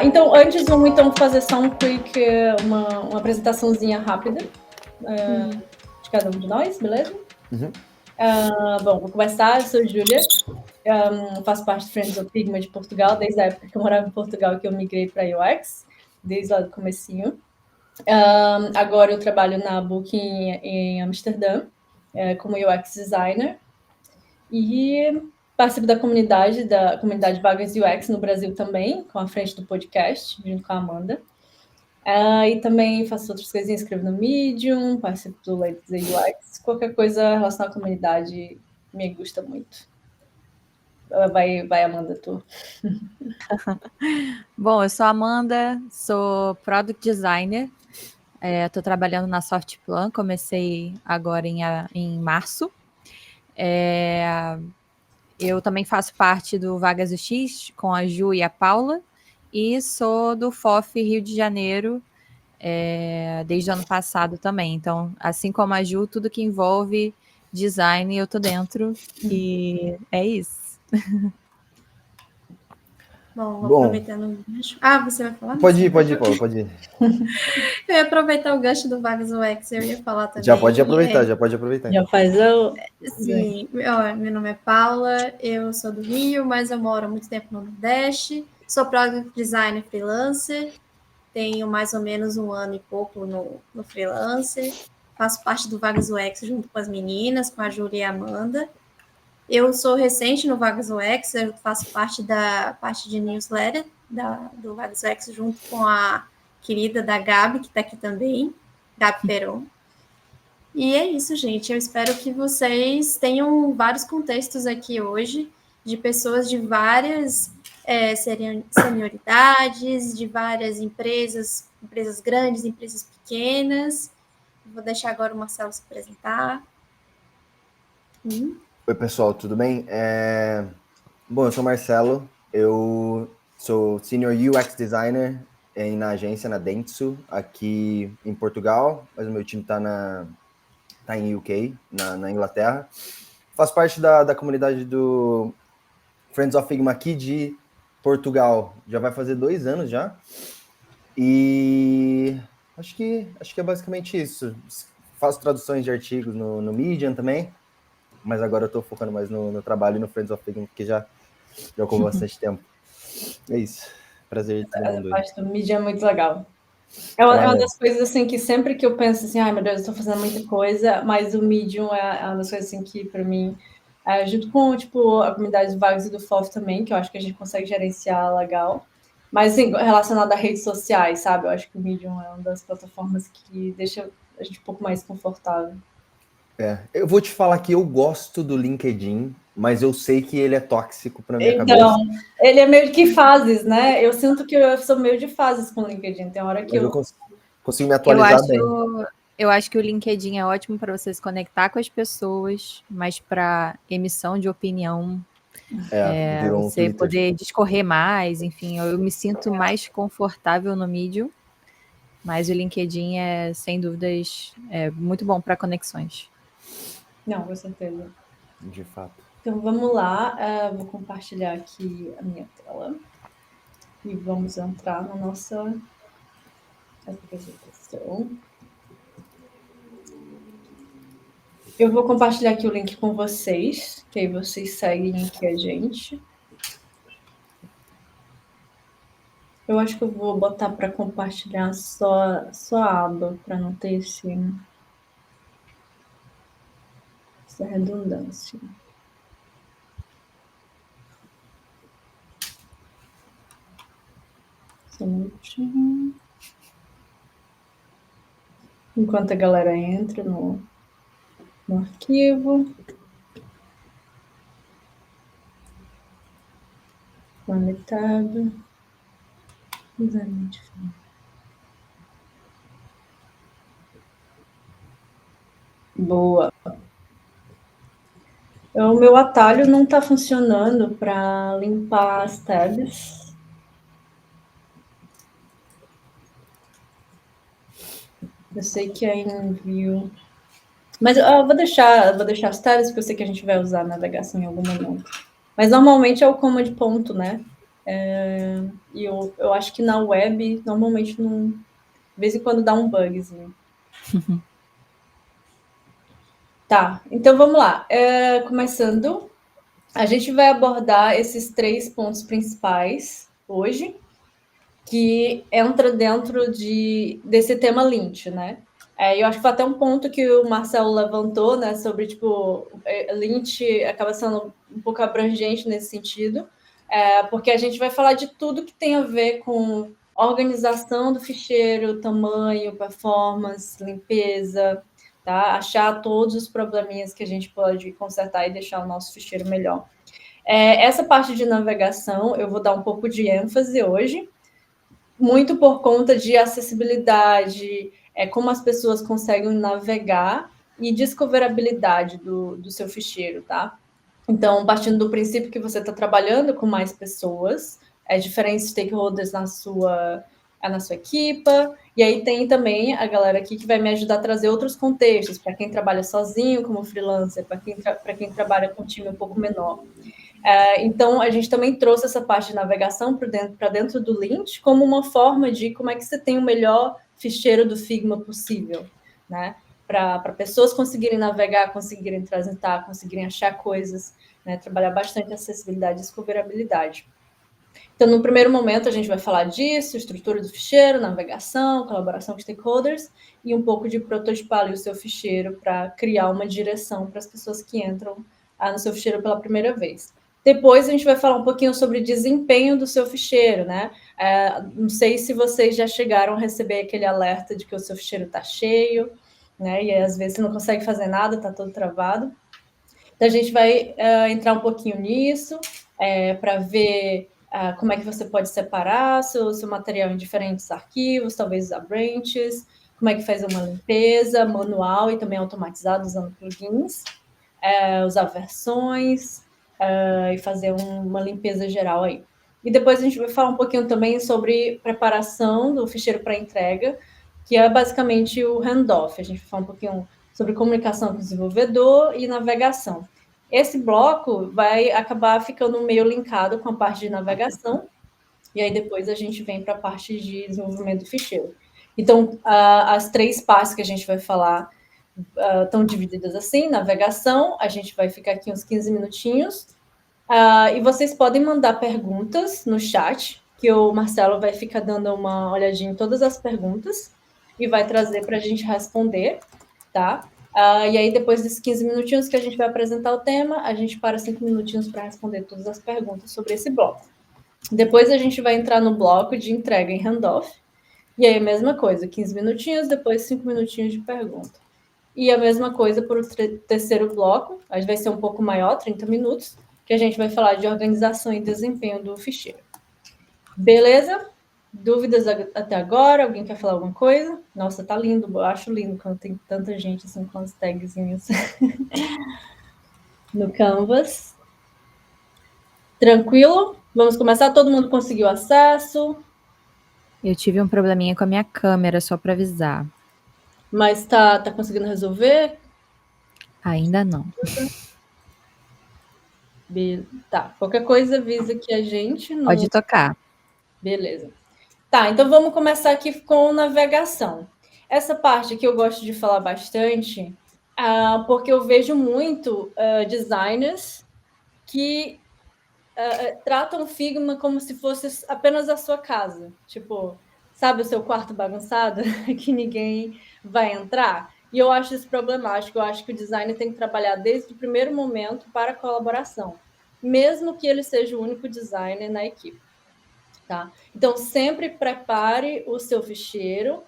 Então, antes, vamos então fazer só uma apresentaçãozinha rápida de cada um de nós, beleza? Bom, vou começar. Eu sou Júlia, faço parte do Friends of Figma de Portugal, desde a época que eu morava em Portugal, que eu migrei para UX, desde lá do comecinho. Agora eu trabalho na Booking em Amsterdã, como UX designer, e participo da comunidade Vagas UX no Brasil também, com a frente do podcast, junto com a Amanda. E também faço outras coisinhas, escrevo no Medium, participo do Ladies UX, qualquer coisa relacionada à comunidade me gusta muito. Vai Amanda, tu. Bom, eu sou a Amanda, sou Product Designer, estou trabalhando na Softplan, comecei agora em março. Eu também faço parte do Vagas UX com a Ju e a Paula, e sou do FOF Rio de Janeiro desde o ano passado também. Então, assim como a Ju, tudo que envolve design eu tô dentro, e é isso. Bom, aproveitando o gancho... você vai falar? Pode ir, Paula, pode ir. Eu ia aproveitar o gancho do Vagas UX, eu ia falar também. Já pode aproveitar. Já faz o... Sim, meu nome é Paula, eu sou do Rio, mas eu moro há muito tempo no Nordeste, sou Product Designer freelancer, tenho mais ou menos 1 ano e pouco no freelancer, faço parte do Vagas UX junto com as meninas, com a Júlia e a Amanda. Eu sou recente no Vagas UX, eu faço parte da parte de newsletter do Vagas UX junto com a querida da Gabi, que está aqui também, Gabi Peron. E é isso, gente. Eu espero que vocês tenham vários contextos aqui hoje de pessoas de várias senioridades, de várias empresas grandes, empresas pequenas. Vou deixar agora o Marcelo se apresentar. Oi, pessoal, tudo bem? Bom, eu sou o Marcelo, eu sou Senior UX Designer na agência, na Dentsu, aqui em Portugal, mas o meu time está em UK, na Inglaterra. Faço parte da comunidade do Friends of Figma aqui de Portugal, já vai fazer 2 anos já, e acho que é basicamente isso. Faço traduções de artigos no Medium também, mas agora eu estou focando mais no trabalho e no Friends of Figma, porque já ocorreu bastante tempo. É isso. Prazer de todo mundo. A parte do Medium é muito legal. É uma das coisas, assim, que sempre que eu penso assim, ai, meu Deus, eu estou fazendo muita coisa, mas o Medium é uma das coisas, assim, que, para mim, junto com, tipo, a comunidade do Vagas e do FOF também, que eu acho que a gente consegue gerenciar legal, mas, assim, relacionado a redes sociais, sabe? Eu acho que o Medium é uma das plataformas que deixa a gente um pouco mais confortável. Eu vou te falar que eu gosto do LinkedIn, mas eu sei que ele é tóxico para minha cabeça. Então, ele é meio que fases, né? Eu sinto que eu sou meio de fases com o LinkedIn. Tem hora que eu consigo me atualizar bem. Eu acho que o LinkedIn é ótimo para você se conectar com as pessoas, mas para emissão de opinião, virou um você Twitter. poder discorrer mais, enfim, eu me sinto mais confortável no Medium, mas o LinkedIn é, sem dúvidas, muito bom para conexões. Não, com certeza. De fato. Então, vamos lá. Vou compartilhar aqui a minha tela. E vamos entrar na nossa apresentação. Eu vou compartilhar aqui o link com vocês, que aí vocês seguem aqui a gente. Eu acho que eu vou botar para compartilhar só a aba, para não ter essa redundância. Só um minutinho. Enquanto a galera entra no arquivo. Conectado. Exatamente. Boa. O meu atalho não está funcionando para limpar as tabs. Eu sei que é envio. Mas eu vou deixar as tabs, porque eu sei que a gente vai usar a navegação em algum momento. Mas normalmente é o command ponto, né? E eu acho que na web, normalmente, não, de vez em quando dá um bugzinho. Tá, então vamos lá. Começando, a gente vai abordar esses 3 pontos principais hoje, que entra dentro desse tema Lynch, né? Eu acho que foi até um ponto que o Marcelo levantou, né, sobre, tipo, Lynch acaba sendo um pouco abrangente nesse sentido, porque a gente vai falar de tudo que tem a ver com organização do ficheiro, tamanho, performance, limpeza, tá? Achar todos os probleminhas que a gente pode consertar e deixar o nosso ficheiro melhor. Essa parte de navegação eu vou dar um pouco de ênfase hoje, muito por conta de acessibilidade, como as pessoas conseguem navegar e discoverabilidade do seu ficheiro, tá? Então, partindo do princípio que você está trabalhando com mais pessoas, diferentes stakeholders na sua equipa, e aí tem também a galera aqui que vai me ajudar a trazer outros contextos, para quem trabalha sozinho como freelancer, para quem trabalha com um time um pouco menor. Então, a gente também trouxe essa parte de navegação para dentro do Lynch como uma forma de como é que você tem o melhor ficheiro do Figma possível, né? Para pessoas conseguirem navegar, conseguirem transitar, conseguirem achar coisas, né? Trabalhar bastante acessibilidade e discoverabilidade. Então, no primeiro momento, a gente vai falar disso, estrutura do ficheiro, navegação, colaboração com stakeholders e um pouco de prototipar ali o seu ficheiro para criar uma direção para as pessoas que entram no seu ficheiro pela primeira vez. Depois a gente vai falar um pouquinho sobre desempenho do seu ficheiro, né? Não sei se vocês já chegaram a receber aquele alerta de que o seu ficheiro está cheio, né? E às vezes você não consegue fazer nada, está todo travado. Então a gente vai entrar um pouquinho nisso, para ver como é que você pode separar seu material em diferentes arquivos, talvez usar branches, como é que faz uma limpeza manual e também automatizada usando plugins, usar versões, e fazer uma limpeza geral aí. E depois a gente vai falar um pouquinho também sobre preparação do ficheiro para entrega, que é basicamente o handoff. A gente vai falar um pouquinho sobre comunicação com o desenvolvedor e navegação. Esse bloco vai acabar ficando meio linkado com a parte de navegação, e aí depois a gente vem para a parte de desenvolvimento do ficheiro. Então, as 3 partes que a gente vai falar estão divididas assim, navegação, a gente vai ficar aqui uns 15 minutinhos, e vocês podem mandar perguntas no chat, que o Marcelo vai ficar dando uma olhadinha em todas as perguntas e vai trazer para a gente responder, tá? E aí, depois desses 15 minutinhos que a gente vai apresentar o tema, a gente para 5 minutinhos para responder todas as perguntas sobre esse bloco. Depois a gente vai entrar no bloco de entrega em handoff, e aí a mesma coisa, 15 minutinhos, depois 5 minutinhos de pergunta. E a mesma coisa para o terceiro bloco, aí vai ser um pouco maior, 30 minutos, que a gente vai falar de organização e desempenho do ficheiro. Beleza? Dúvidas até agora? Alguém quer falar alguma coisa? Nossa, tá lindo, eu acho lindo quando tem tanta gente assim com as tagzinhas no Canvas. Tranquilo? Vamos começar? Todo mundo conseguiu acesso? Eu tive um probleminha com a minha câmera, só para avisar. Mas tá conseguindo resolver? Ainda não. Tá, qualquer coisa avisa aqui a gente. Pode tocar. Beleza. Tá, então vamos começar aqui com navegação. Essa parte aqui eu gosto de falar bastante, porque eu vejo muito designers que tratam o Figma como se fosse apenas a sua casa. Tipo, sabe o seu quarto bagunçado que ninguém vai entrar? E eu acho isso problemático. Eu acho que o designer tem que trabalhar desde o primeiro momento para a colaboração, mesmo que ele seja o único designer na equipe. Tá? Então, sempre prepare o seu ficheiro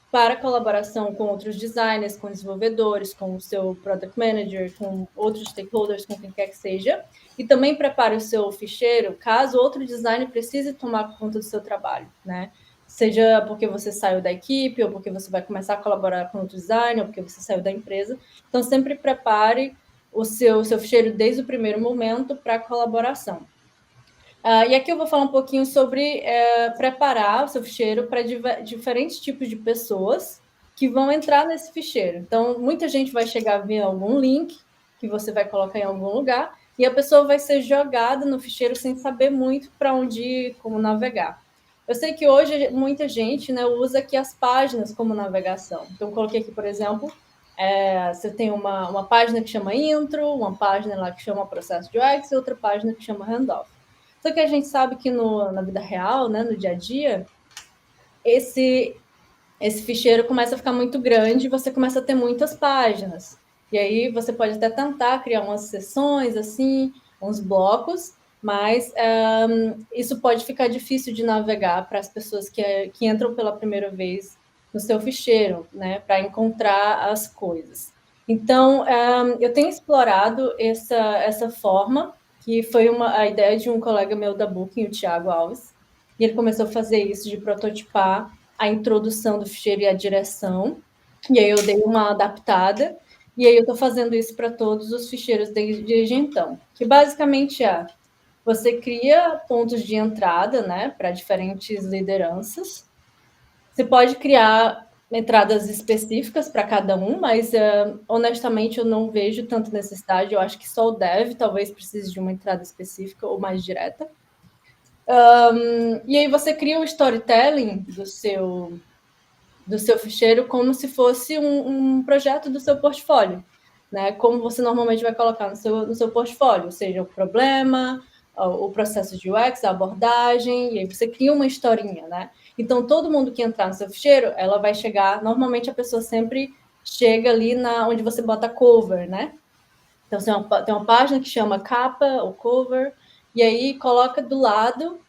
para colaboração com outros designers, com desenvolvedores, com o seu product manager, com outros stakeholders, com quem quer que seja. E também prepare o seu ficheiro caso outro designer precise tomar conta do seu trabalho, né? Seja porque você saiu da equipe, ou porque você vai começar a colaborar com outro designer, ou porque você saiu da empresa. Então, sempre prepare o seu ficheiro desde o primeiro momento para a colaboração. E aqui eu vou falar um pouquinho sobre preparar o seu ficheiro para diferentes tipos de pessoas que vão entrar nesse ficheiro. Então, muita gente vai chegar via algum link que você vai colocar em algum lugar, e a pessoa vai ser jogada no ficheiro sem saber muito para onde ir, como navegar. Eu sei que hoje muita gente, né, usa aqui as páginas como navegação. Então, coloquei aqui, por exemplo, você tem uma página que chama intro, uma página lá que chama processo de UX e outra página que chama handoff. Só que a gente sabe que na vida real, né, no dia a dia, esse ficheiro começa a ficar muito grande e você começa a ter muitas páginas. E aí você pode até tentar criar umas sessões, assim, uns blocos, mas isso pode ficar difícil de navegar para as pessoas que entram pela primeira vez no seu ficheiro, né, para encontrar as coisas. Então, eu tenho explorado essa forma, que foi a ideia de um colega meu da Booking, o Thiago Alves, e ele começou a fazer isso, de prototipar a introdução do ficheiro e a direção, e aí eu dei uma adaptada, e aí eu estou fazendo isso para todos os ficheiros desde então, que basicamente você cria pontos de entrada, né, para diferentes lideranças. Você pode criar entradas específicas para cada um, mas honestamente eu não vejo tanta necessidade. Eu acho que só o dev talvez precise de uma entrada específica ou mais direta. E aí você cria o storytelling do seu ficheiro como se fosse um projeto do seu portfólio, né? Como você normalmente vai colocar no seu portfólio, ou seja, o problema, o processo de UX, a abordagem, e aí você cria uma historinha, né? Então, todo mundo que entrar no seu ficheiro, ela vai chegar, normalmente a pessoa sempre chega ali onde você bota cover, né? Então, tem uma página que chama capa ou cover, e aí coloca do lado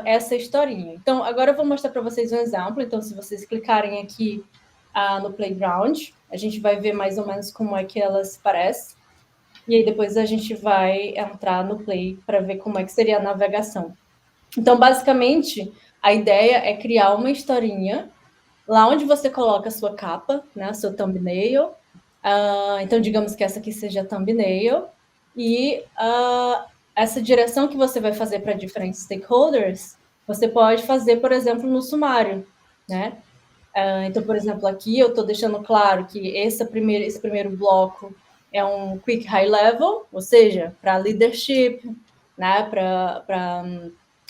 essa historinha. Então, agora eu vou mostrar para vocês um exemplo. Então, se vocês clicarem aqui no Playground, a gente vai ver mais ou menos como é que ela se parece. E aí depois a gente vai entrar no Play para ver como é que seria a navegação. Então, basicamente, a ideia é criar uma historinha lá onde você coloca a sua capa, né, seu thumbnail. Então, digamos que essa aqui seja a thumbnail. E essa direção que você vai fazer para diferentes stakeholders, você pode fazer, por exemplo, no sumário, né? Então, por exemplo, aqui eu estou deixando claro que esse primeiro bloco é um quick high level, ou seja, para leadership, né? Para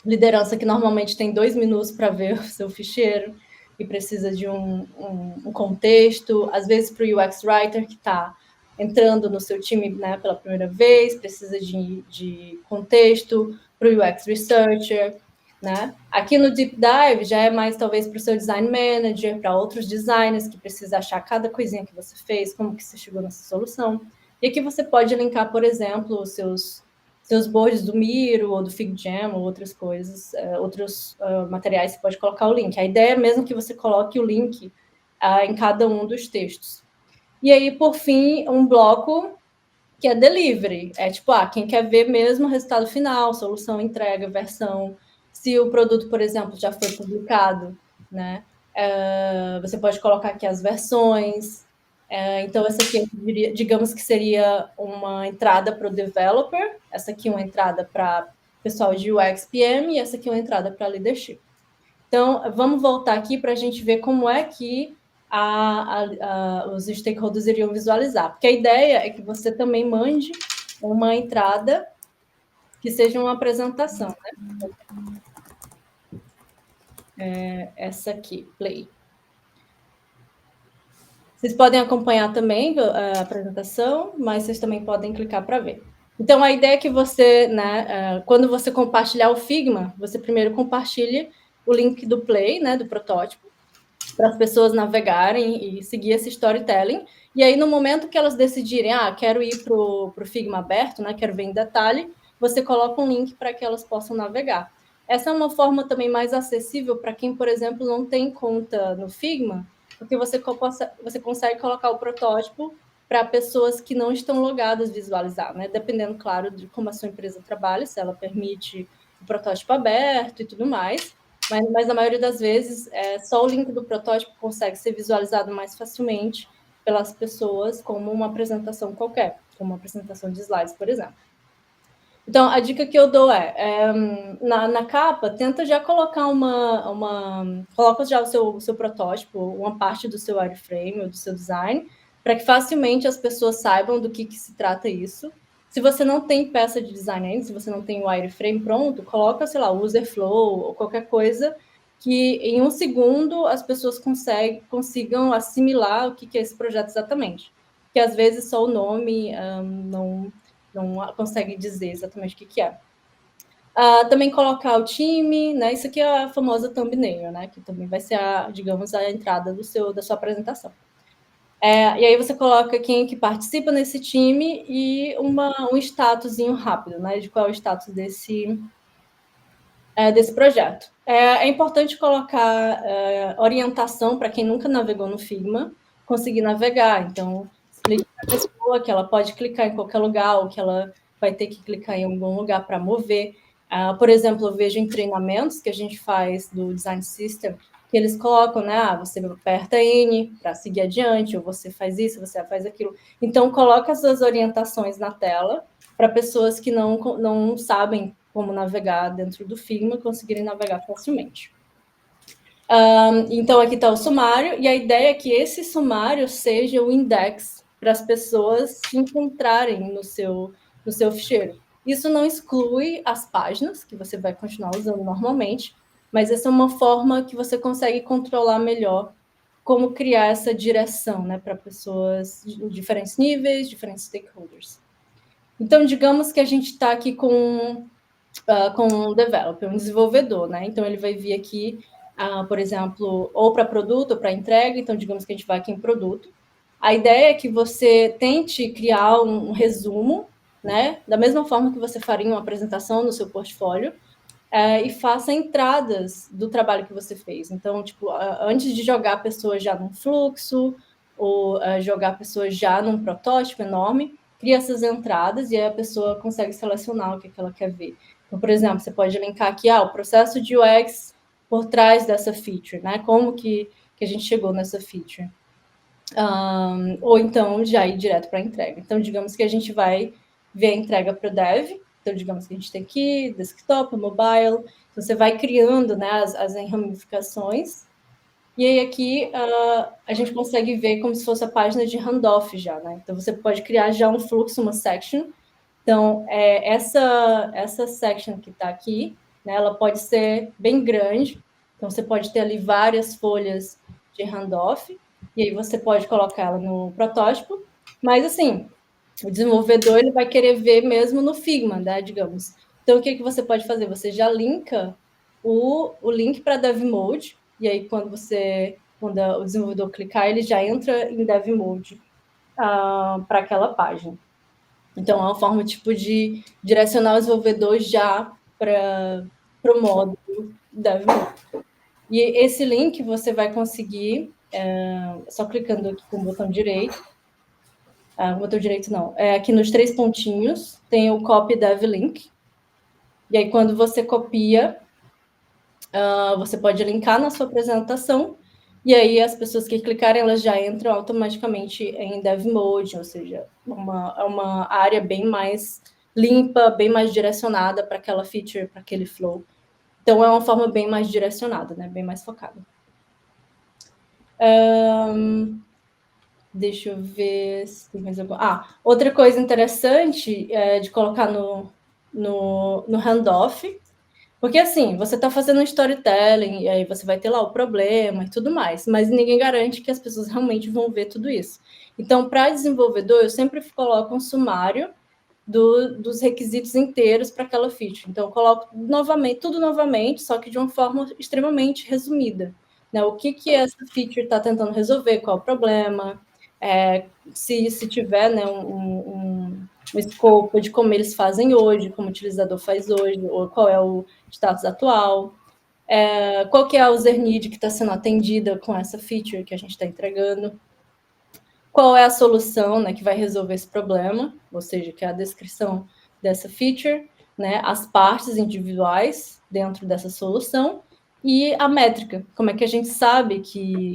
liderança que normalmente tem 2 minutos para ver o seu ficheiro e precisa de um contexto, às vezes para o UX Writer que está entrando no seu time, né, pela primeira vez, precisa de contexto, para o UX Researcher, né? Aqui no Deep Dive já é mais talvez para o seu Design Manager, para outros designers que precisam achar cada coisinha que você fez, como que você chegou nessa solução. E aqui você pode linkar, por exemplo, os seus boards do Miro ou do FigJam ou outras coisas, outros materiais, você pode colocar o link. A ideia é mesmo que você coloque o link em cada um dos textos. E aí, por fim, um bloco que é delivery. É tipo, quem quer ver mesmo o resultado final, solução, entrega, versão. Se o produto, por exemplo, já foi publicado, né? Você pode colocar aqui as versões. Então, essa aqui, digamos que seria uma entrada para o developer, essa aqui uma entrada para o pessoal de UX PM e essa aqui uma entrada para leadership. Então, vamos voltar aqui para a gente ver como é que os stakeholders iriam visualizar. Porque a ideia é que você também mande uma entrada que seja uma apresentação, né? Essa aqui, play. Vocês podem acompanhar também a apresentação, mas vocês também podem clicar para ver. Então, a ideia é que você, né, quando você compartilhar o Figma, você primeiro compartilhe o link do Play, né, do protótipo, para as pessoas navegarem e seguir esse storytelling. E aí, no momento que elas decidirem, quero ir para o Figma aberto, né, quero ver em detalhe, você coloca um link para que elas possam navegar. Essa é uma forma também mais acessível para quem, por exemplo, não tem conta no Figma, porque você consegue colocar o protótipo para pessoas que não estão logadas visualizar, né? Dependendo, claro, de como a sua empresa trabalha, se ela permite o protótipo aberto e tudo mais. Mas na maioria das vezes, só o link do protótipo consegue ser visualizado mais facilmente pelas pessoas como uma apresentação qualquer, como uma apresentação de slides, por exemplo. Então, a dica que eu dou na capa, tenta já colocar coloca já o seu protótipo, uma parte do seu wireframe ou do seu design, para que facilmente as pessoas saibam do que se trata isso. Se você não tem peça de design ainda, se você não tem o wireframe pronto, coloca, sei lá, o user flow ou qualquer coisa que em 1 segundo as pessoas consigam assimilar o que é esse projeto exatamente. Porque às vezes só o nome não consegue dizer exatamente o que é. Também colocar o time, né? Isso aqui é a famosa thumbnail, né? Que também vai ser, digamos, a entrada da sua apresentação. E aí você coloca quem que participa nesse time e um statusinho rápido, né? De qual é o status desse projeto. É importante colocar orientação para quem nunca navegou no Figma conseguir navegar. Então, explica para a pessoa que ela pode clicar em qualquer lugar ou que ela vai ter que clicar em algum lugar para mover. Por exemplo, eu vejo em treinamentos que a gente faz do Design System, que eles colocam, né? Você aperta N para seguir adiante, ou você faz isso, você faz aquilo. Então, coloca essas orientações na tela para pessoas que não sabem como navegar dentro do Figma, conseguirem navegar facilmente. Então, aqui está o sumário, e a ideia é que esse sumário seja o index para as pessoas se encontrarem no seu ficheiro. Isso não exclui as páginas, que você vai continuar usando normalmente, mas essa é uma forma que você consegue controlar melhor como criar essa direção, né, para pessoas de diferentes níveis, diferentes stakeholders. Então, digamos que a gente está aqui com um developer, um desenvolvedor, né? Então, ele vai vir aqui, por exemplo, ou para produto ou para entrega. Então, digamos que a gente vai aqui em produto. A ideia é que você tente criar um resumo, né? Da mesma forma que você faria uma apresentação no seu portfólio, e faça entradas do trabalho que você fez. Então, tipo, antes de jogar a pessoa já num fluxo, ou jogar a pessoa já num protótipo enorme, cria essas entradas e aí a pessoa consegue selecionar o que ela quer ver. Então, por exemplo, você pode linkar aqui o processo de UX por trás dessa feature, né? Como que a gente chegou nessa feature. Ou então já ir direto para a entrega. Então, digamos que a gente vai ver a entrega para o dev. Então, digamos que a gente tem aqui desktop, mobile. Então, você vai criando, né, as ramificações. E aí aqui a gente consegue ver como se fosse a página de handoff já, né? Então, você pode criar já um fluxo, uma section. Então, essa section que está aqui, né, ela pode ser bem grande. Então, você pode ter ali várias folhas de handoff. E aí você pode colocar ela no protótipo. Mas, assim, o desenvolvedor ele vai querer ver mesmo no Figma, né, digamos. Então, o que você pode fazer? Você já linka o link para Dev Mode. E aí, quando o desenvolvedor clicar, ele já entra em Dev Mode para aquela página. Então, é uma forma, tipo, de direcionar o desenvolvedor já para o módulo Dev Mode. E esse link você vai conseguir, só clicando aqui com o botão direito. O botão direito não. Aqui nos 3 pontinhos, tem o Copy Dev Link. E aí, quando você copia, você pode linkar na sua apresentação. E aí, as pessoas que clicarem, elas já entram automaticamente em Dev Mode, ou seja, uma área bem mais limpa, bem mais direcionada para aquela feature, para aquele flow. Então, é uma forma bem mais direcionada, né? Bem mais focada. Deixa eu ver se tem mais alguma... outra coisa interessante de colocar no handoff, porque, assim, você está fazendo um storytelling, e aí você vai ter lá o problema e tudo mais, mas ninguém garante que as pessoas realmente vão ver tudo isso. Então, para desenvolvedor, eu sempre coloco um sumário dos requisitos inteiros para aquela feature. Então, eu coloco tudo novamente, só que de uma forma extremamente resumida. Né? O que essa feature está tentando resolver, qual é o problema, se tiver, né, um escopo de como eles fazem hoje, como o utilizador faz hoje, ou qual é o status atual, qual que é a user need que está sendo atendida com essa feature que a gente está entregando, qual é a solução, né, que vai resolver esse problema, ou seja, que é a descrição dessa feature, né, as partes individuais dentro dessa solução e a métrica, como é que a gente sabe que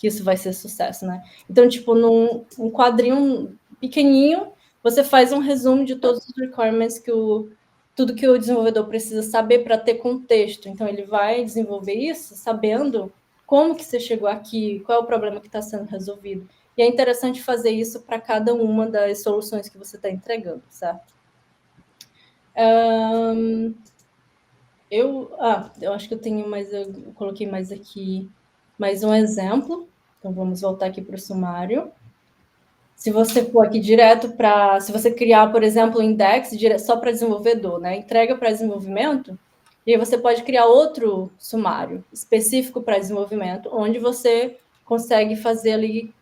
isso vai ser sucesso, né? Então, tipo, num quadrinho pequenininho, você faz um resumo de todos os requirements tudo que o desenvolvedor precisa saber para ter contexto. Então, ele vai desenvolver isso sabendo como que você chegou aqui, qual é o problema que está sendo resolvido. E é interessante fazer isso para cada uma das soluções que você está entregando, certo? Eu acho que eu tenho mais, eu coloquei mais aqui, mais um exemplo. Então, vamos voltar aqui para o sumário. Se você for aqui direto para... Se você criar, por exemplo, um index só para desenvolvedor, né? Entrega para desenvolvimento, e aí você pode criar outro sumário específico para desenvolvimento, onde você consegue fazer ali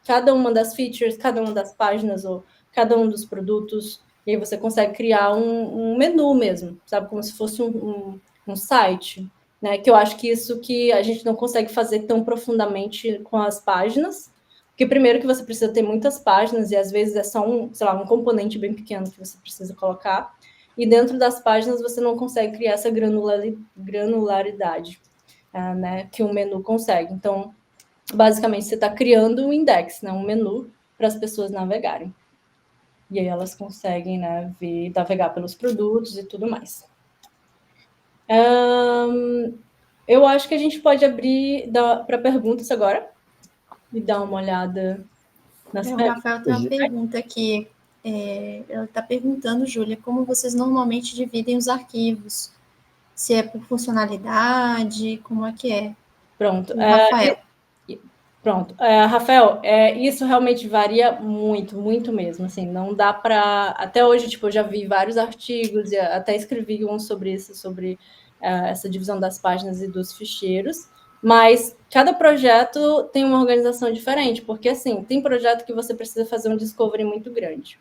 cada uma das features, cada uma das páginas, ou cada um dos produtos, e aí você consegue criar um menu mesmo, sabe? Como se fosse um site, né? Que eu acho que isso que a gente não consegue fazer tão profundamente com as páginas, porque primeiro que você precisa ter muitas páginas e às vezes é só um componente bem pequeno que você precisa colocar. E dentro das páginas você não consegue criar essa granularidade, né, que um menu consegue. Então, basicamente, você está criando um index, né, um menu para as pessoas navegarem. E aí elas conseguem, né, navegar pelos produtos e tudo mais. Eu acho que a gente pode abrir para perguntas agora e dar uma olhada nas perguntas. O Rafael tem uma pergunta aqui. Ela está perguntando, Júlia, como vocês normalmente dividem os arquivos? Se é por funcionalidade, como é que é? Pronto. Rafael. Pronto. Rafael, isso realmente varia muito, muito mesmo. Assim, não dá para... Até hoje, tipo, eu já vi vários artigos e até escrevi um sobre isso, sobre essa divisão das páginas e dos ficheiros, mas cada projeto tem uma organização diferente, porque, assim, tem projeto que você precisa fazer um discovery muito grande.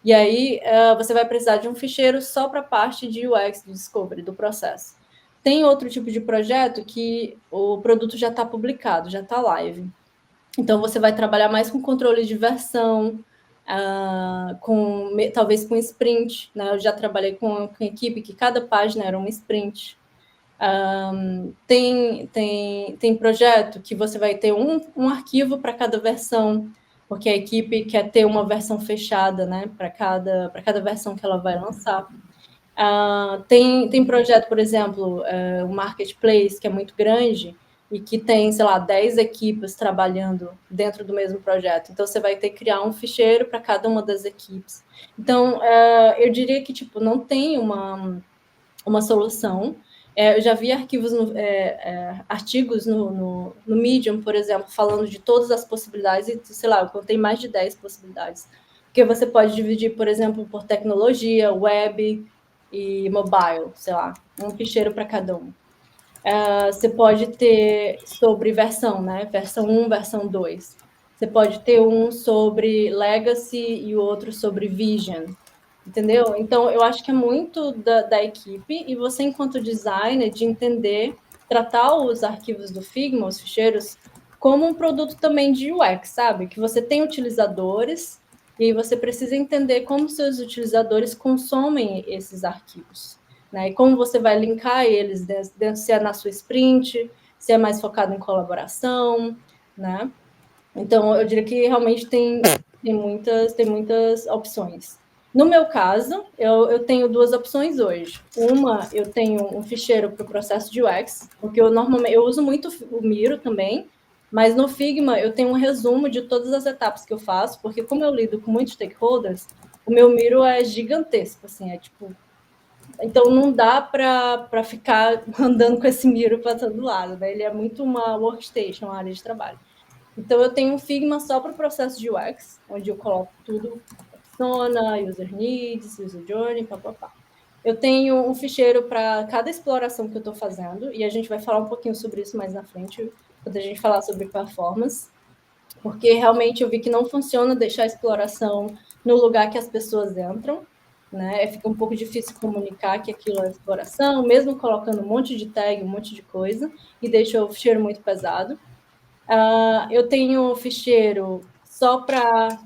E aí, você vai precisar de um ficheiro só para a parte de UX, do discovery, do processo. Tem outro tipo de projeto que o produto já está publicado, já está live. Então, você vai trabalhar mais com controle de versão, talvez com sprint, né? Eu já trabalhei com equipe que cada página era uma sprint. Tem projeto que você vai ter um arquivo para cada versão, porque a equipe quer ter uma versão fechada, né, para cada versão que ela vai lançar. Tem projeto, por exemplo, o Marketplace, que é muito grande, e que tem, sei lá, 10 equipes trabalhando dentro do mesmo projeto. Então, você vai ter que criar um ficheiro para cada uma das equipes. Então, eu diria que, tipo, não tem uma solução. Eu já vi artigos no Medium, por exemplo, falando de todas as possibilidades, e, sei lá, eu contei mais de 10 possibilidades. Porque você pode dividir, por exemplo, por tecnologia, web e mobile, sei lá, um ficheiro para cada um. Você pode ter sobre versão, né? Versão 1, versão 2. Você pode ter um sobre legacy e o outro sobre vision. Entendeu? Então, eu acho que é muito da equipe, e você, enquanto designer, de entender, tratar os arquivos do Figma, os ficheiros, como um produto também de UX, sabe? Que você tem utilizadores, e aí você precisa entender como seus utilizadores consomem esses arquivos, né? E como você vai linkar eles, se é na sua sprint, se é mais focado em colaboração, né? Então, eu diria que realmente tem muitas opções. No meu caso, eu tenho duas opções hoje. Uma, eu tenho um ficheiro para o processo de UX, porque eu uso muito o Miro também, mas no Figma eu tenho um resumo de todas as etapas que eu faço, porque como eu lido com muitos stakeholders, o meu Miro é gigantesco, assim, então não dá para ficar andando com esse Miro para todo lado, né? Ele é muito uma workstation, uma área de trabalho. Então, eu tenho um Figma só para o processo de UX, onde eu coloco tudo, persona, user needs, user journey, papapá. Eu tenho um ficheiro para cada exploração que eu estou fazendo, e a gente vai falar um pouquinho sobre isso mais na frente, quando a gente falar sobre performance, porque realmente eu vi que não funciona deixar a exploração no lugar que as pessoas entram, né? Fica um pouco difícil comunicar que aquilo é exploração, mesmo colocando um monte de tag, um monte de coisa, e deixa o ficheiro muito pesado. Eu tenho um ficheiro só para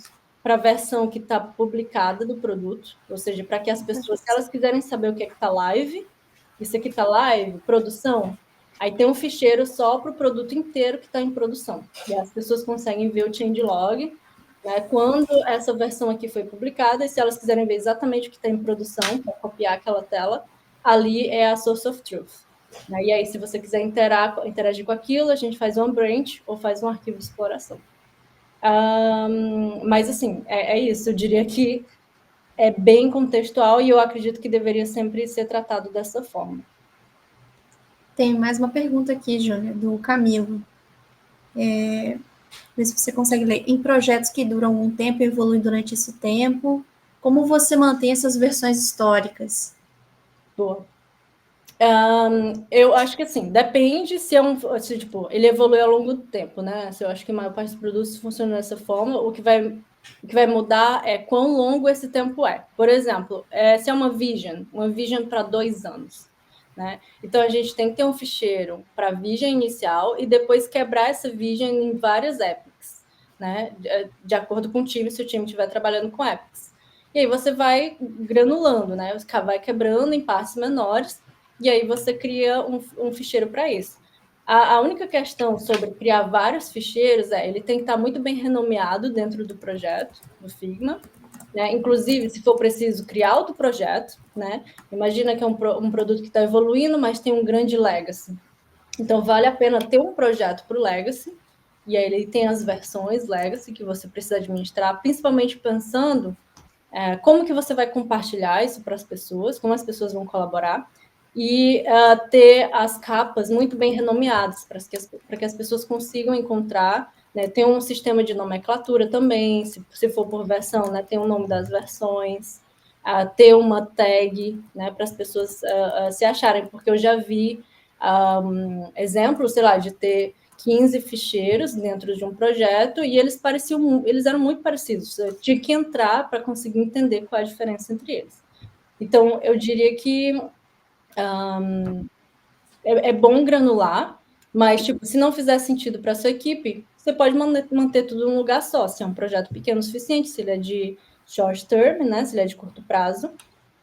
a versão que está publicada do produto, ou seja, para que as pessoas, se elas quiserem saber o que está live, isso aqui está live, produção, aí tem um ficheiro só para o produto inteiro que está em produção. E as pessoas conseguem ver o changelog, né, quando essa versão aqui foi publicada, e se elas quiserem ver exatamente o que está em produção, para copiar aquela tela, ali é a source of truth. E aí, se você quiser interagir com aquilo, a gente faz um branch ou faz um arquivo de exploração. Mas, assim, é isso. Eu diria que é bem contextual e eu acredito que deveria sempre ser tratado dessa forma. Tem mais uma pergunta aqui, Júnior, do Camilo. Ver se você consegue ler. Em projetos que duram um tempo e evoluem durante esse tempo, como você mantém essas versões históricas? Boa. Eu acho que assim, depende se se, tipo, ele evolui ao longo do tempo, né? Eu acho que a maior parte dos produtos funciona dessa forma. O que vai mudar é quão longo esse tempo é. Por exemplo, se é uma vision para 2 anos, né? Então a gente tem que ter um ficheiro para a vision inicial e depois quebrar essa vision em várias epics, né? De acordo com o time, se o time estiver trabalhando com epics. E aí você vai granulando, né? Você vai quebrando em partes menores. E aí você cria um ficheiro para isso. A única questão sobre criar vários ficheiros ele tem que estar muito bem renomeado dentro do projeto, do Figma. Né? Inclusive, se for preciso criar outro projeto, né? Imagina que é um produto que está evoluindo, mas tem um grande legacy. Então, vale a pena ter um projeto para o legacy, e aí ele tem as versões legacy que você precisa administrar, principalmente pensando como que você vai compartilhar isso para as pessoas, como as pessoas vão colaborar, e ter as capas muito bem renomeadas para que as pessoas consigam encontrar. Né? Tem um sistema de nomenclatura também, se for por versão, né? Tem o nome das versões, ter uma tag, né? Para as pessoas se acharem, porque eu já vi exemplos, sei lá, de ter 15 ficheiros dentro de um projeto e eles eram muito parecidos. Eu tinha que entrar para conseguir entender qual é a diferença entre eles. Então, eu diria que é bom granular, mas tipo, se não fizer sentido para a sua equipe, você pode manter tudo num lugar só. Se é um projeto pequeno o suficiente, se ele é de short term, né? Se ele é de curto prazo.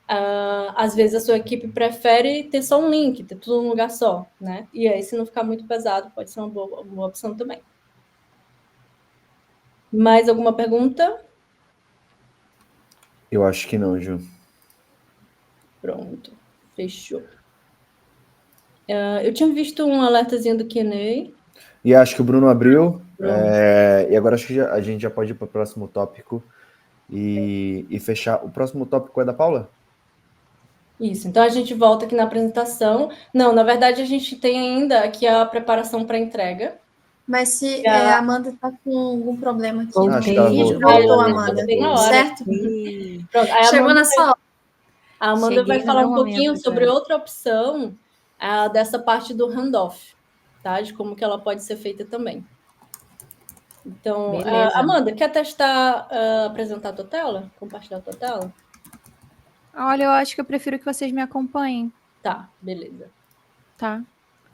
Às vezes a sua equipe prefere ter só um link, ter tudo num lugar só, né? E aí, se não ficar muito pesado, pode ser uma boa opção também. Mais alguma pergunta? Eu acho que não, Ju. Pronto, fechou. Eu tinha visto um alertazinho do Q&A. E acho que o Bruno abriu. E agora acho que a gente já pode ir para o próximo tópico e fechar. O próximo tópico é da Paula? Isso, então a gente volta aqui na apresentação. Não, na verdade a gente tem ainda aqui a preparação para entrega. Mas se a Amanda está com algum problema aqui Voltei. no Acho que ela vídeo, voltou. voltou, Amanda. Bem na hora. Certo? Pronto, aí Chegou na sua hora. A Amanda Cheguei vai falar no um meu pouquinho momento, sobre cara. outra opção dessa parte do handoff, tá? De como que ela pode ser feita também. Então, Beleza. Amanda, quer testar apresentar a tua tela? Compartilhar a tua tela? Olha, eu acho que eu prefiro que vocês me acompanhem, Tá, beleza. tá?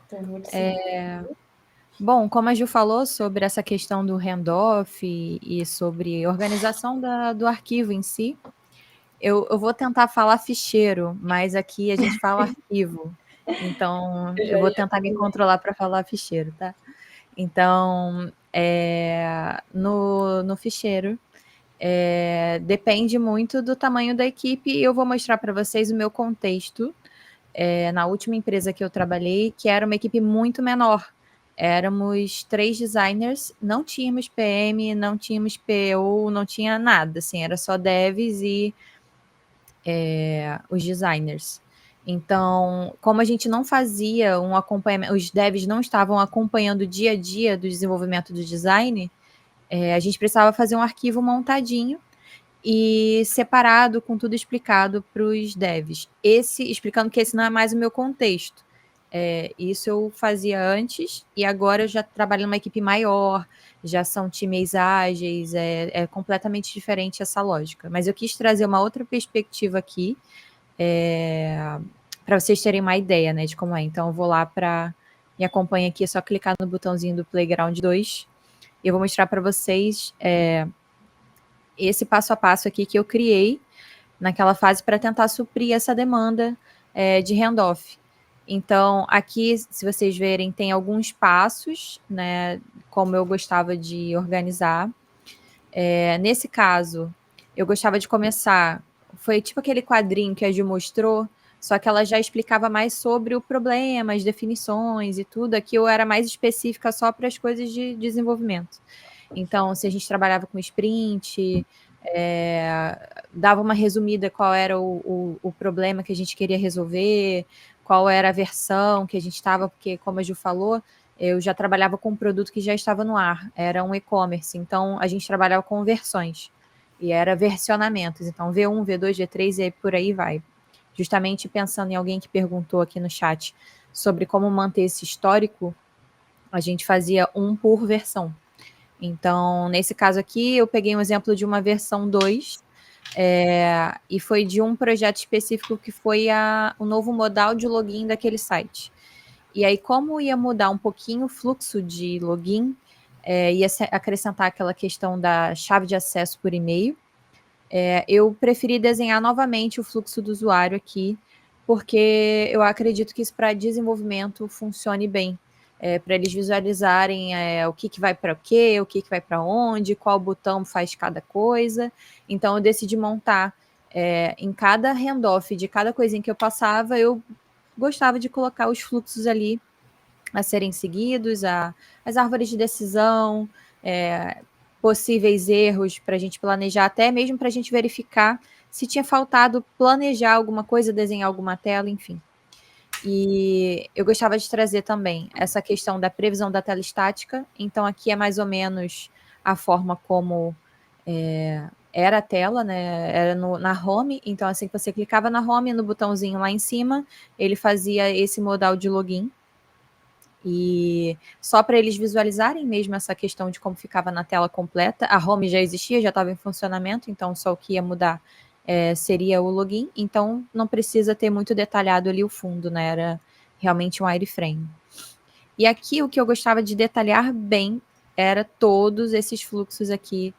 Então, eu vou te seguir. Bom, como a Ju falou sobre essa questão do handoff e sobre organização do arquivo em si, eu vou tentar falar ficheiro, mas aqui a gente fala arquivo. Então, eu vou tentar me controlar para falar ficheiro, tá? Então, no ficheiro, depende muito do tamanho da equipe e eu vou mostrar para vocês o meu contexto. Na última empresa que eu trabalhei, que era uma equipe muito menor. Éramos 3 designers, não tínhamos PM, não tínhamos PO, não tinha nada, assim, era só devs e os designers. Então, como a gente não fazia um acompanhamento, os devs não estavam acompanhando o dia a dia do desenvolvimento do design, a gente precisava fazer um arquivo montadinho e separado, com tudo explicado para os devs. Explicando que esse não é mais o meu contexto. Isso eu fazia antes e agora eu já trabalho numa equipe maior, já são times ágeis, é completamente diferente essa lógica. Mas eu quis trazer uma outra perspectiva aqui, para vocês terem uma ideia, né, de como é. Então eu vou lá para... Me acompanha aqui, é só clicar no botãozinho do Playground 2 e eu vou mostrar para vocês esse passo a passo aqui que eu criei naquela fase para tentar suprir essa demanda de handoff. Então, aqui, se vocês verem, tem alguns passos, né, como eu gostava de organizar. Nesse caso, eu gostava de começar, foi tipo aquele quadrinho que a Ju mostrou, só que ela já explicava mais sobre o problema, as definições e tudo. Aqui eu era mais específica só para as coisas de desenvolvimento. Então, se a gente trabalhava com sprint, dava uma resumida qual era o problema que a gente queria resolver, qual era a versão que a gente estava, porque, como a Ju falou, eu já trabalhava com um produto que já estava no ar, era um e-commerce, então a gente trabalhava com versões, e era versionamentos, então V1, V2, V3 e por aí vai. Justamente pensando em alguém que perguntou aqui no chat sobre como manter esse histórico, a gente fazia um por versão. Então, nesse caso aqui, eu peguei um exemplo de uma versão 2, e foi de um projeto específico que foi o novo modal de login daquele site. E aí, como ia mudar um pouquinho o fluxo de login, ia acrescentar aquela questão da chave de acesso por e-mail, eu preferi desenhar novamente o fluxo do usuário aqui, porque eu acredito que isso para desenvolvimento funcione bem, para eles visualizarem o que vai para o quê, o que vai para onde, qual botão faz cada coisa. Então, eu decidi montar em cada handoff de cada coisinha que eu passava, eu gostava de colocar os fluxos ali a serem seguidos, as árvores de decisão, possíveis erros para a gente planejar, até mesmo para a gente verificar se tinha faltado planejar alguma coisa, desenhar alguma tela, enfim. E eu gostava de trazer também essa questão da previsão da tela estática. Então, aqui é mais ou menos a forma como era a tela, né? Era na home. Então, assim que você clicava na home, no botãozinho lá em cima, ele fazia esse modal de login. E só para eles visualizarem mesmo essa questão de como ficava na tela completa. A home já existia, já estava em funcionamento, então só o que ia mudar seria o login. Então não precisa ter muito detalhado ali o fundo, né? Era realmente um wireframe. E aqui o que eu gostava de detalhar bem era todos esses fluxos aqui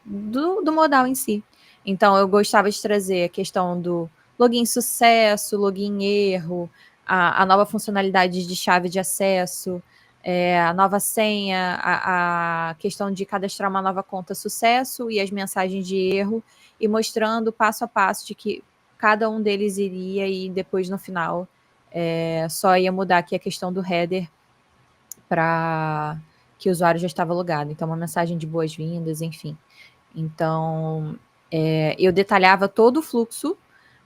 do modal em si. Então eu gostava de trazer a questão do login sucesso, login erro, a nova funcionalidade de chave de acesso, a nova senha, a questão de cadastrar uma nova conta sucesso e as mensagens de erro, e mostrando passo a passo de que cada um deles iria, e depois no final só ia mudar aqui a questão do header para que o usuário já estava logado. Então, uma mensagem de boas-vindas, enfim. Então, eu detalhava todo o fluxo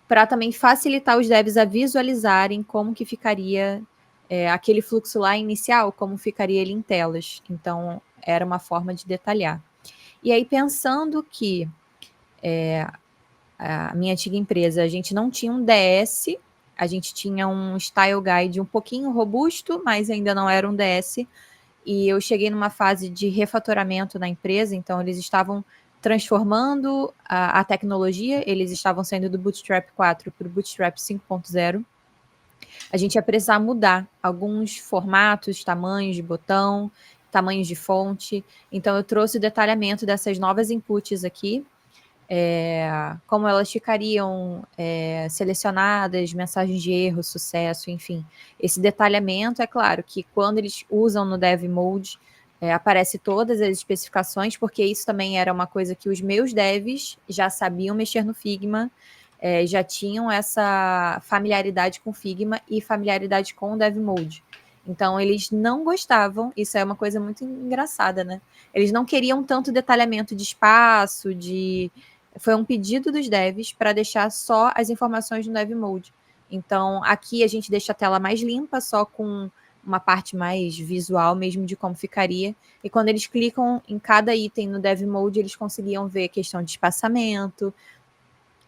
para também facilitar os devs a visualizarem como que ficaria aquele fluxo lá inicial, como ficaria ele em telas. Então, era uma forma de detalhar. E aí, pensando que a minha antiga empresa, a gente não tinha um DS, a gente tinha um Style Guide um pouquinho robusto, mas ainda não era um DS, e eu cheguei numa fase de refatoramento na empresa, então eles estavam transformando a tecnologia, eles estavam saindo do Bootstrap 4 para o Bootstrap 5.0. A gente ia precisar mudar alguns formatos, tamanhos de botão, tamanhos de fonte. Então eu trouxe o detalhamento dessas novas inputs aqui, como elas ficariam selecionadas, mensagens de erro, sucesso, enfim. Esse detalhamento, é claro, que quando eles usam no Dev Mode, aparece todas as especificações, porque isso também era uma coisa que os meus devs já sabiam mexer no Figma, já tinham essa familiaridade com Figma e familiaridade com o Dev Mode. Então, eles não gostavam, isso é uma coisa muito engraçada, né? Eles não queriam tanto detalhamento de espaço, foi um pedido dos devs para deixar só as informações no Dev Mode. Então, aqui a gente deixa a tela mais limpa, só com uma parte mais visual mesmo de como ficaria. E quando eles clicam em cada item no Dev Mode, eles conseguiam ver a questão de espaçamento,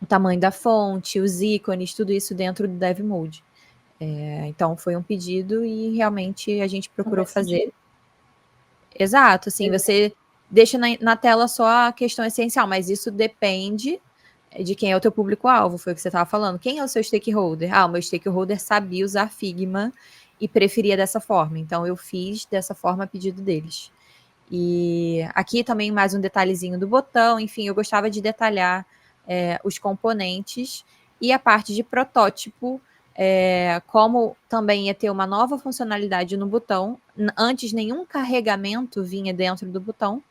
o tamanho da fonte, os ícones, tudo isso dentro do Dev Mode. Então, foi um pedido e realmente a gente procurou fazer. Exato, assim, você deixa na tela só a questão essencial, mas isso depende de quem é o teu público-alvo, foi o que você estava falando. Quem é o seu stakeholder? O meu stakeholder sabia usar Figma e preferia dessa forma, então eu fiz dessa forma a pedido deles. E aqui também mais um detalhezinho do botão, enfim, eu gostava de detalhar os componentes e a parte de protótipo, como também ia ter uma nova funcionalidade no botão. Antes, nenhum carregamento vinha dentro do botão.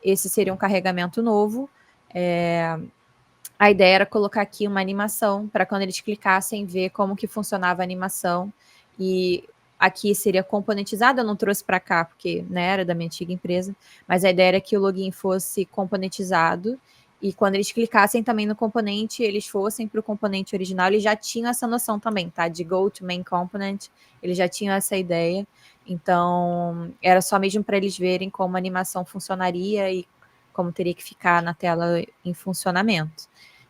Esse seria um carregamento novo. A ideia era colocar aqui uma animação para quando eles clicassem ver como que funcionava a animação. E aqui seria componentizado, eu não trouxe para cá porque, né, era da minha antiga empresa, mas a ideia era que o login fosse componentizado e quando eles clicassem também no componente, eles fossem para o componente original, eles já tinham essa noção também, tá? De go to main component, eles já tinham essa ideia. Então, era só mesmo para eles verem como a animação funcionaria e como teria que ficar na tela em funcionamento.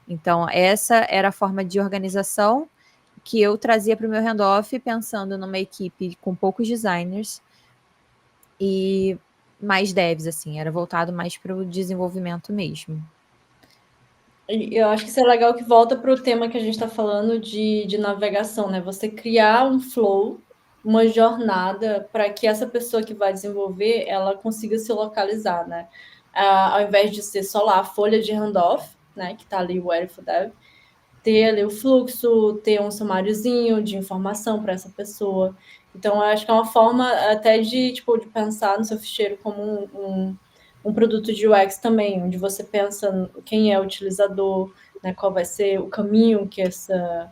Então, essa era a forma de organização que eu trazia para o meu handoff, pensando numa equipe com poucos designers e mais devs, assim, era voltado mais para o desenvolvimento mesmo. Eu acho que isso é legal que volta para o tema que a gente está falando de navegação, né? Você criar um flow, uma jornada para que essa pessoa que vai desenvolver, ela consiga se localizar, né? Ao invés de ser só lá a folha de handoff, né? Que está ali o Where for Dev, ter ali o fluxo, ter um sumáriozinho de informação para essa pessoa. Então, eu acho que é uma forma até de, tipo, de pensar no seu ficheiro como um produto de UX também, onde você pensa quem é o utilizador, né, qual vai ser o caminho que essa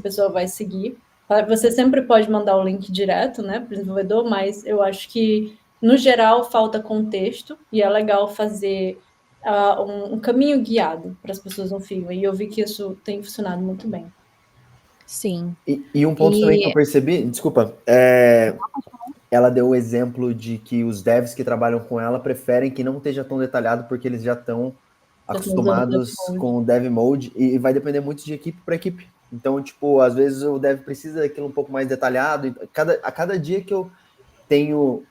pessoa vai seguir. Você sempre pode mandar o link direto, né, para o desenvolvedor, mas eu acho que, no geral, falta contexto, e é legal fazer um caminho guiado para as pessoas no Figma, e eu vi que isso tem funcionado muito bem. Sim. E um ponto também que eu percebi, desculpa, ela deu o exemplo de que os devs que trabalham com ela preferem que não esteja tão detalhado porque eles já estão acostumados com o Dev Mode e vai depender muito de equipe para equipe. Então, tipo, às vezes o dev precisa daquilo um pouco mais detalhado. A cada dia que eu tenho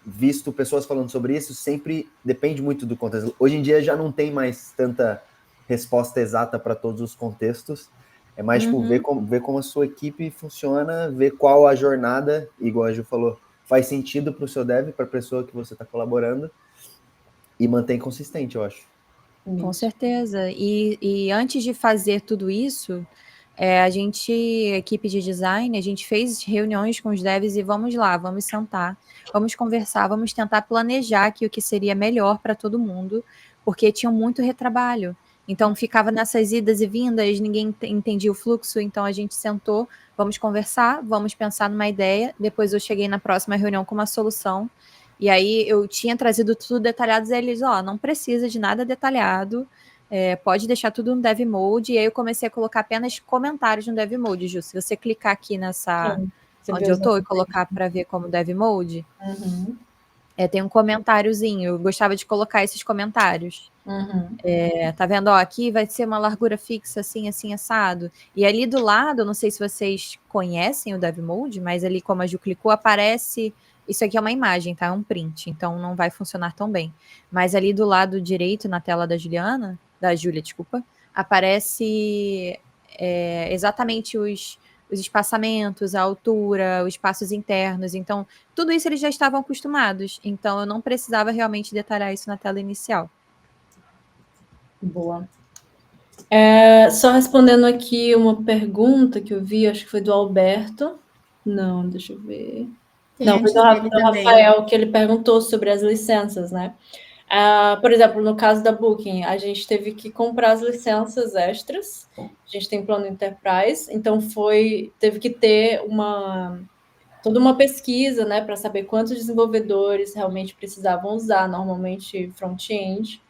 visto pessoas falando sobre isso, sempre depende muito do contexto. Hoje em dia já não tem mais tanta resposta exata para todos os contextos. É mais tipo, ver como a sua equipe funciona, ver qual a jornada, igual a Ju falou, faz sentido para o seu dev, para a pessoa que você está colaborando, e mantém consistente, eu acho. Com certeza. E antes de fazer tudo isso, a equipe de design, a gente fez reuniões com os devs e vamos lá, vamos sentar, vamos conversar, vamos tentar planejar aqui o que seria melhor para todo mundo, porque tinha muito retrabalho. Então, ficava nessas idas e vindas, ninguém entendia o fluxo, então a gente sentou, vamos conversar, vamos pensar numa ideia, depois eu cheguei na próxima reunião com uma solução, e aí eu tinha trazido tudo detalhado, e eles, não precisa de nada detalhado, pode deixar tudo no Dev Mode, e aí eu comecei a colocar apenas comentários no Dev Mode, Ju. Se você clicar aqui nessa, onde eu tô, e colocar para ver como Dev Mode, tem um comentáriozinho, eu gostava de colocar esses comentários. Tá vendo? Aqui vai ser uma largura fixa, assim, assim, assado. E ali do lado, não sei se vocês conhecem o Dev Mode, mas ali como a Ju clicou, aparece... Isso aqui é uma imagem, tá? É um print, então não vai funcionar tão bem. Mas ali do lado direito, na tela da Júlia, desculpa, aparece exatamente os espaçamentos, a altura, os espaços internos. Então, tudo isso eles já estavam acostumados. Então, eu não precisava realmente detalhar isso na tela inicial. Boa. Só respondendo aqui uma pergunta que eu vi, acho que foi do Alberto. Não, deixa eu ver. Não, foi do Rafael, que ele perguntou sobre as licenças, né? Por exemplo, no caso da Booking, a gente teve que comprar as licenças extras. A gente tem plano Enterprise, então teve que ter toda uma pesquisa, né, para saber quantos desenvolvedores realmente precisavam usar, normalmente front-end,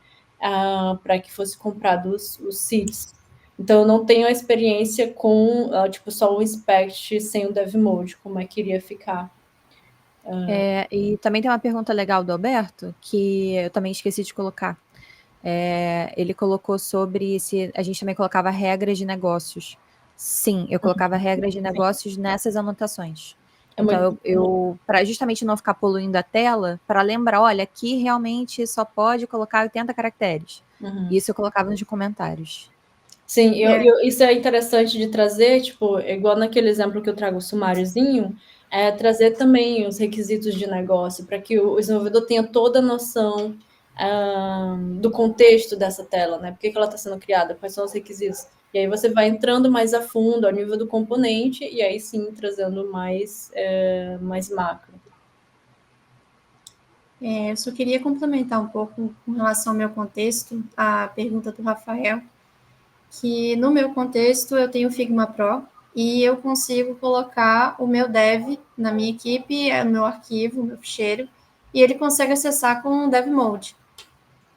para que fosse comprados os seats. Então, eu não tenho a experiência com, só o Inspect sem o Dev Mode, como é que iria ficar. E também tem uma pergunta legal do Alberto, que eu também esqueci de colocar. Ele colocou sobre se a gente também colocava regras de negócios. Sim, eu colocava regras de negócios nessas anotações. Então, eu para justamente não ficar poluindo a tela, para lembrar, olha, aqui realmente só pode colocar 80 caracteres. Isso eu colocava nos comentários. Sim, isso é interessante de trazer, tipo, igual naquele exemplo que eu trago o sumáriozinho, trazer também os requisitos de negócio, para que o desenvolvedor tenha toda a noção do contexto dessa tela, né? Por que ela está sendo criada, quais são os requisitos. E aí você vai entrando mais a fundo ao nível do componente, e aí sim trazendo mais macro. Eu só queria complementar um pouco com relação ao meu contexto, a pergunta do Rafael, que no meu contexto eu tenho o Figma Pro, e eu consigo colocar o meu dev na minha equipe, o meu arquivo, o meu ficheiro, e ele consegue acessar com o Dev Mode,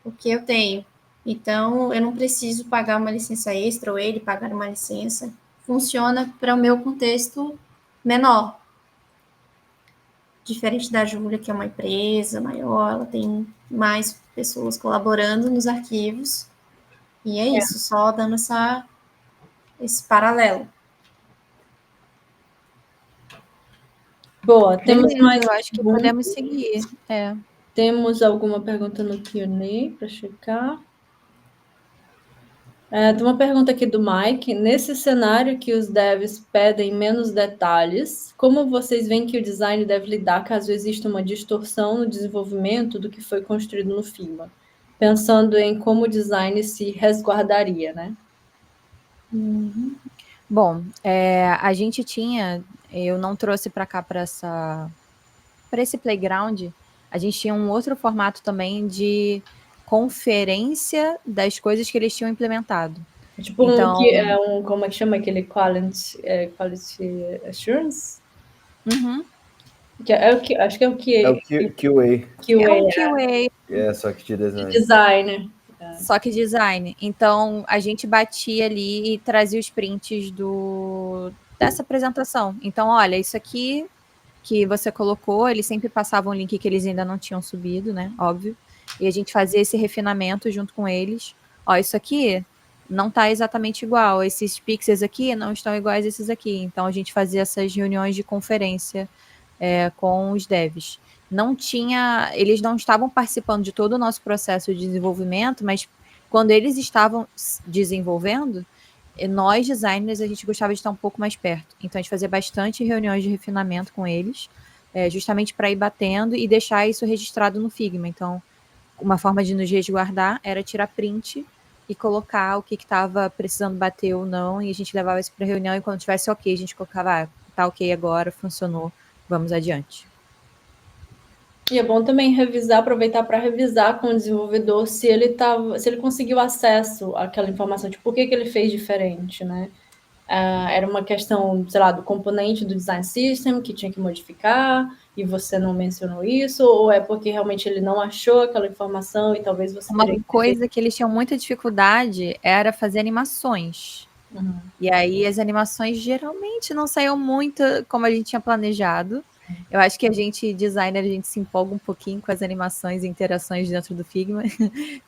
o que eu tenho. Então, eu não preciso pagar uma licença extra ou ele pagar uma licença. Funciona para o meu contexto menor. Diferente da Júlia, que é uma empresa maior, ela tem mais pessoas colaborando nos arquivos. E é isso, só dando esse paralelo. Boa, temos Beleza, mais eu acho que podemos seguir. Temos alguma pergunta no Q&A para checar? Tem uma pergunta aqui do Mike. Nesse cenário que os devs pedem menos detalhes, como vocês veem que o design deve lidar caso exista uma distorção no desenvolvimento do que foi construído no Figma? Pensando em como o design se resguardaria, né? Uhum. Bom, a gente eu não trouxe para cá para esse playground, a gente tinha um outro formato também de conferência das coisas que eles tinham implementado. Tipo, então, como é que chama aquele quality assurance? Uhum. Acho que é o QA. É o QA. É um QA. Só que de design. Designer. Só que design. Então, a gente batia ali e trazia os prints dessa apresentação. Então, olha, isso aqui que você colocou, eles sempre passavam um link que eles ainda não tinham subido, né? Óbvio. E a gente fazia esse refinamento junto com eles. Ó, isso aqui não tá exatamente igual. Esses pixels aqui não estão iguais a esses aqui. Então, a gente fazia essas reuniões de conferência com os devs. Eles não estavam participando de todo o nosso processo de desenvolvimento, mas quando eles estavam desenvolvendo, nós, designers, a gente gostava de estar um pouco mais perto. Então, a gente fazia bastante reuniões de refinamento com eles, justamente para ir batendo e deixar isso registrado no Figma. Então, uma forma de nos resguardar era tirar print e colocar o que estava precisando bater ou não, e a gente levava isso para a reunião, e quando tivesse ok, a gente colocava, tá ok agora, funcionou, vamos adiante. E é bom também aproveitar para revisar com o desenvolvedor se ele conseguiu acesso àquela informação, tipo, por que ele fez diferente, né? Era uma questão, sei lá, do componente do design system que tinha que modificar e você não mencionou isso, ou é porque realmente ele não achou aquela informação e talvez você... Uma coisa que eles tinham muita dificuldade era fazer animações. Uhum. E aí as animações geralmente não saíam muito como a gente tinha planejado. Eu acho que a gente, designer, a gente se empolga um pouquinho com as animações e interações dentro do Figma,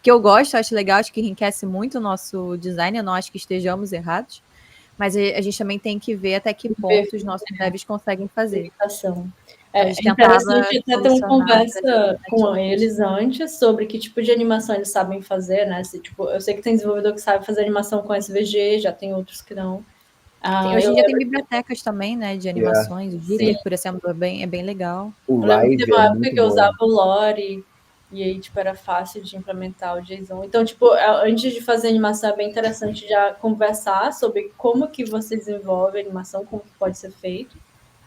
que eu gosto, acho legal, acho que enriquece muito o nosso design, eu não acho que estejamos errados, mas a gente também tem que ver até que ponto os nossos devs conseguem fazer. É interessante até ter uma conversa com eles antes sobre que tipo de animação eles sabem fazer, né? Eu sei que tem desenvolvedor que sabe fazer animação com SVG, já tem outros que não. Hoje em dia tem bibliotecas também, né, de animações. O Gitter, por exemplo, é bem legal. O eu lembro que Live teve uma é época muito que eu bom. usava o Lore, e aí, tipo, era fácil de implementar o JSON. Então, tipo, antes de fazer animação, é bem interessante já conversar sobre como que você desenvolve a animação, como que pode ser feito,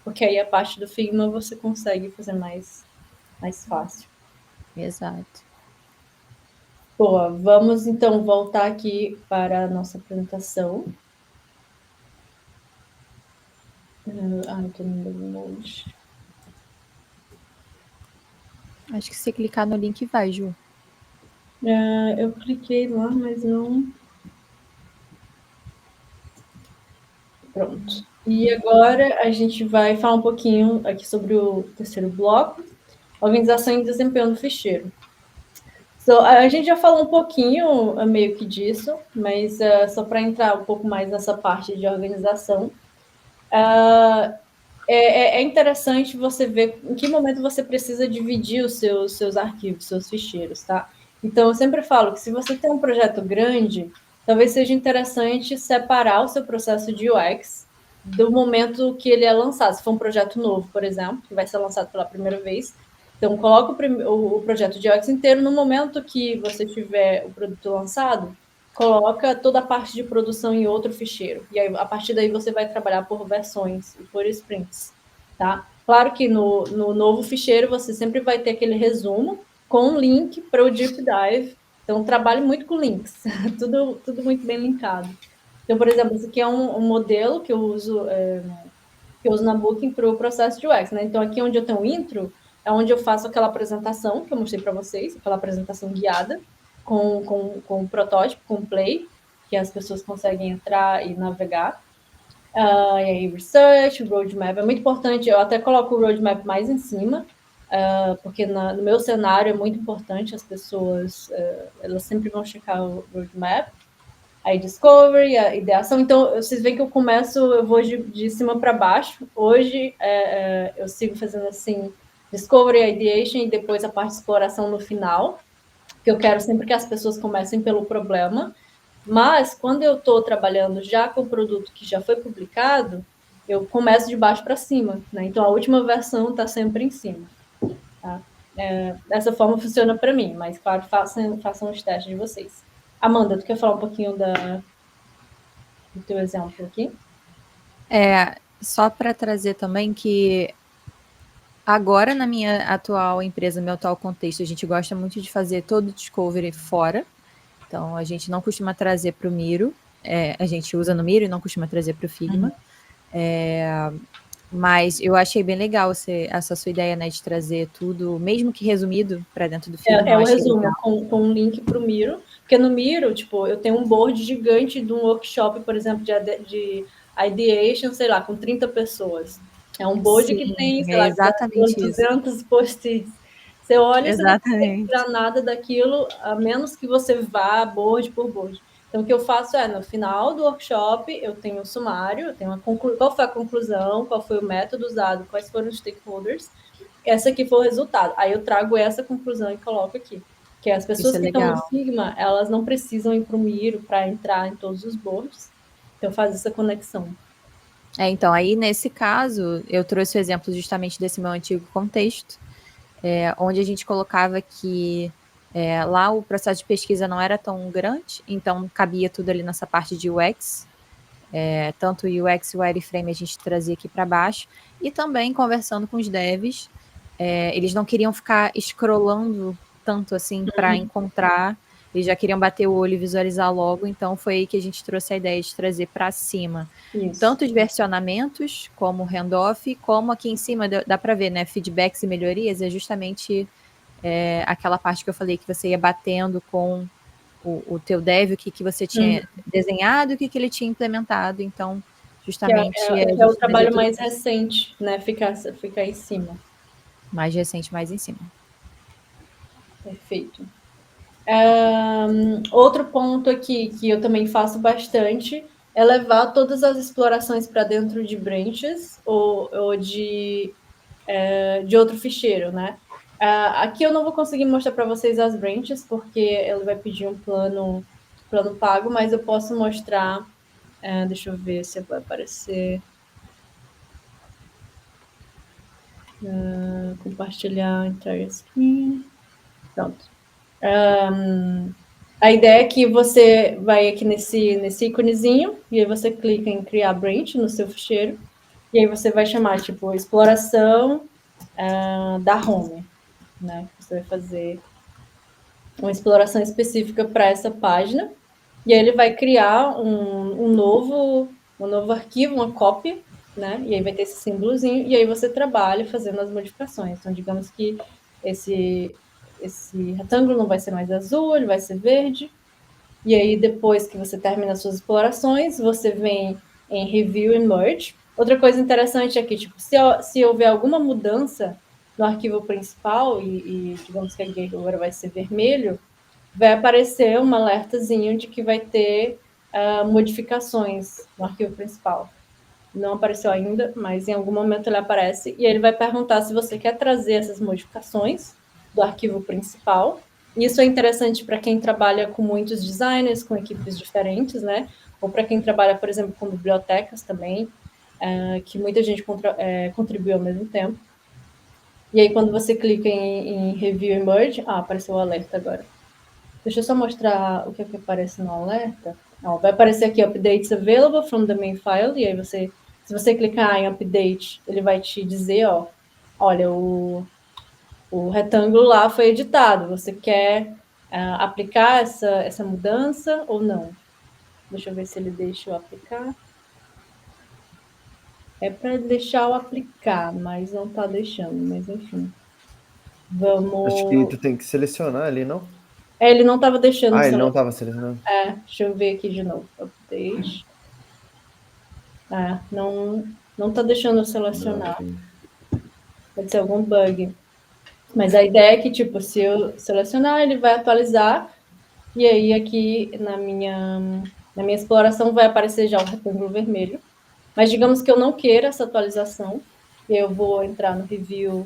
porque aí a parte do Figma você consegue fazer mais fácil. Exato. Boa, vamos então voltar aqui para a nossa apresentação. Não tô no Mode. Acho que se clicar no link vai, Ju. Eu cliquei lá, mas não... Pronto. E agora a gente vai falar um pouquinho aqui sobre o terceiro bloco, organização e desempenho do ficheiro. A gente já falou um pouquinho meio que disso, mas só para entrar um pouco mais nessa parte de organização, é interessante você ver em que momento você precisa dividir os seus arquivos, seus ficheiros, tá? Então, eu sempre falo que se você tem um projeto grande, talvez seja interessante separar o seu processo de UX do momento que ele é lançado. Se for um projeto novo, por exemplo, que vai ser lançado pela primeira vez, então coloca o projeto de UX inteiro no momento que você tiver o produto lançado, coloca toda a parte de produção em outro ficheiro. E aí, a partir daí, você vai trabalhar por versões e por sprints, tá? Claro que no novo ficheiro, você sempre vai ter aquele resumo com um link para o Deep Dive. Então, trabalhe muito com links. tudo muito bem linkado. Então, por exemplo, esse aqui é um modelo que eu uso na Booking para o processo de UX, né? Então, aqui onde eu tenho o intro, é onde eu faço aquela apresentação que eu mostrei para vocês, aquela apresentação guiada, com o protótipo, com o play, que as pessoas conseguem entrar e navegar. E aí, research, roadmap, é muito importante, eu até coloco o roadmap mais em cima, porque no meu cenário é muito importante, as pessoas, elas sempre vão checar o roadmap. Aí, discovery, a ideação. Então, vocês veem que eu vou de cima para baixo. Hoje, eu sigo fazendo assim, discovery, ideation e depois a parte de exploração no final, que eu quero sempre que as pessoas comecem pelo problema. Mas, quando eu estou trabalhando já com o produto que já foi publicado, eu começo de baixo para cima, né? Então, a última versão está sempre em cima. Tá? Dessa forma funciona para mim, mas, claro, façam os testes de vocês. Amanda, tu quer falar um pouquinho do teu exemplo aqui? Só para trazer também que agora na minha atual empresa, meu atual contexto, a gente gosta muito de fazer todo o discovery fora. Então, a gente não costuma trazer para o Miro. A gente usa no Miro e não costuma trazer para o Figma. Mas eu achei bem legal essa sua ideia, né, de trazer tudo, mesmo que resumido, para dentro do Figma. É o resumo, com um link para o Miro. Porque no Miro, tipo, eu tenho um board gigante de um workshop, por exemplo, de ideation, sei lá, com 30 pessoas. É um board que tem, sei lá, exatamente 200 post-its. Você olha e você não consegue exatamente. tirar nada daquilo, a menos que você vá board por board. Então, o que eu faço no final do workshop, eu tenho o sumário, eu tenho qual foi a conclusão, qual foi o método usado, quais foram os stakeholders, essa aqui foi o resultado. Aí eu trago essa conclusão e coloco aqui. Que as pessoas que estão no Figma, elas não precisam ir para o Miro para entrar em todos os boards. Então, faz essa conexão. Então, aí nesse caso, eu trouxe o exemplo justamente desse meu antigo contexto, onde a gente colocava que lá o processo de pesquisa não era tão grande, então cabia tudo ali nessa parte de UX, tanto o UX e o wireframe a gente trazia aqui para baixo, e também conversando com os devs, eles não queriam ficar scrollando tanto assim para encontrar, eles já queriam bater o olho e visualizar logo, então foi aí que a gente trouxe a ideia de trazer para cima. Isso. Tanto os versionamentos, como o handoff, como aqui em cima dá para ver, né, feedbacks e melhorias, é justamente aquela parte que eu falei que você ia batendo com o teu dev, o que você tinha desenhado, o que ele tinha implementado, então justamente... é o trabalho mais recente, né, ficar em cima. Mais recente, mais em cima. Perfeito. Outro ponto aqui que eu também faço bastante é levar todas as explorações para dentro de branches ou de outro ficheiro, né? Aqui eu não vou conseguir mostrar para vocês as branches, porque ele vai pedir um plano pago, mas eu posso mostrar, deixa eu ver se vai aparecer, compartilhar entire screen, pronto. A ideia é que você vai aqui nesse íconezinho, e aí você clica em criar branch no seu ficheiro, e aí você vai chamar, tipo, exploração da home, né? Você vai fazer uma exploração específica para essa página, e aí ele vai criar um novo arquivo, uma cópia, né? E aí vai ter esse símbolozinho, e aí você trabalha fazendo as modificações. Então, digamos que esse retângulo não vai ser mais azul, ele vai ser verde. E aí, depois que você termina as suas explorações, você vem em Review e Merge. Outra coisa interessante é que, tipo, se houver alguma mudança no arquivo principal, e digamos que aqui agora vai ser vermelho, vai aparecer um alertazinho de que vai ter modificações no arquivo principal. Não apareceu ainda, mas em algum momento ele aparece, e ele vai perguntar se você quer trazer essas modificações do arquivo principal. Isso é interessante para quem trabalha com muitos designers, com equipes diferentes, né? Ou para quem trabalha, por exemplo, com bibliotecas também, que muita gente contribui ao mesmo tempo. E aí, quando você clica em Review e Merge, apareceu o alerta agora. Deixa eu só mostrar o que aparece no alerta. Vai aparecer aqui Updates Available from the main file, e aí se você clicar em Update, ele vai te dizer, olha, o retângulo lá foi editado, você quer aplicar essa mudança ou não? Deixa eu ver se ele deixa eu aplicar. É para deixar eu aplicar, mas não está deixando, mas enfim. Vamos... Acho que tu tem que selecionar ali, não? Ele não estava deixando Ele não estava selecionando. deixa eu ver aqui de novo. Update. Não está deixando eu selecionar. Pode ser algum bug. Mas a ideia é que, tipo, se eu selecionar, ele vai atualizar. E aí, aqui na minha exploração, vai aparecer já o retângulo vermelho. Mas digamos que eu não queira essa atualização. Eu vou entrar no Review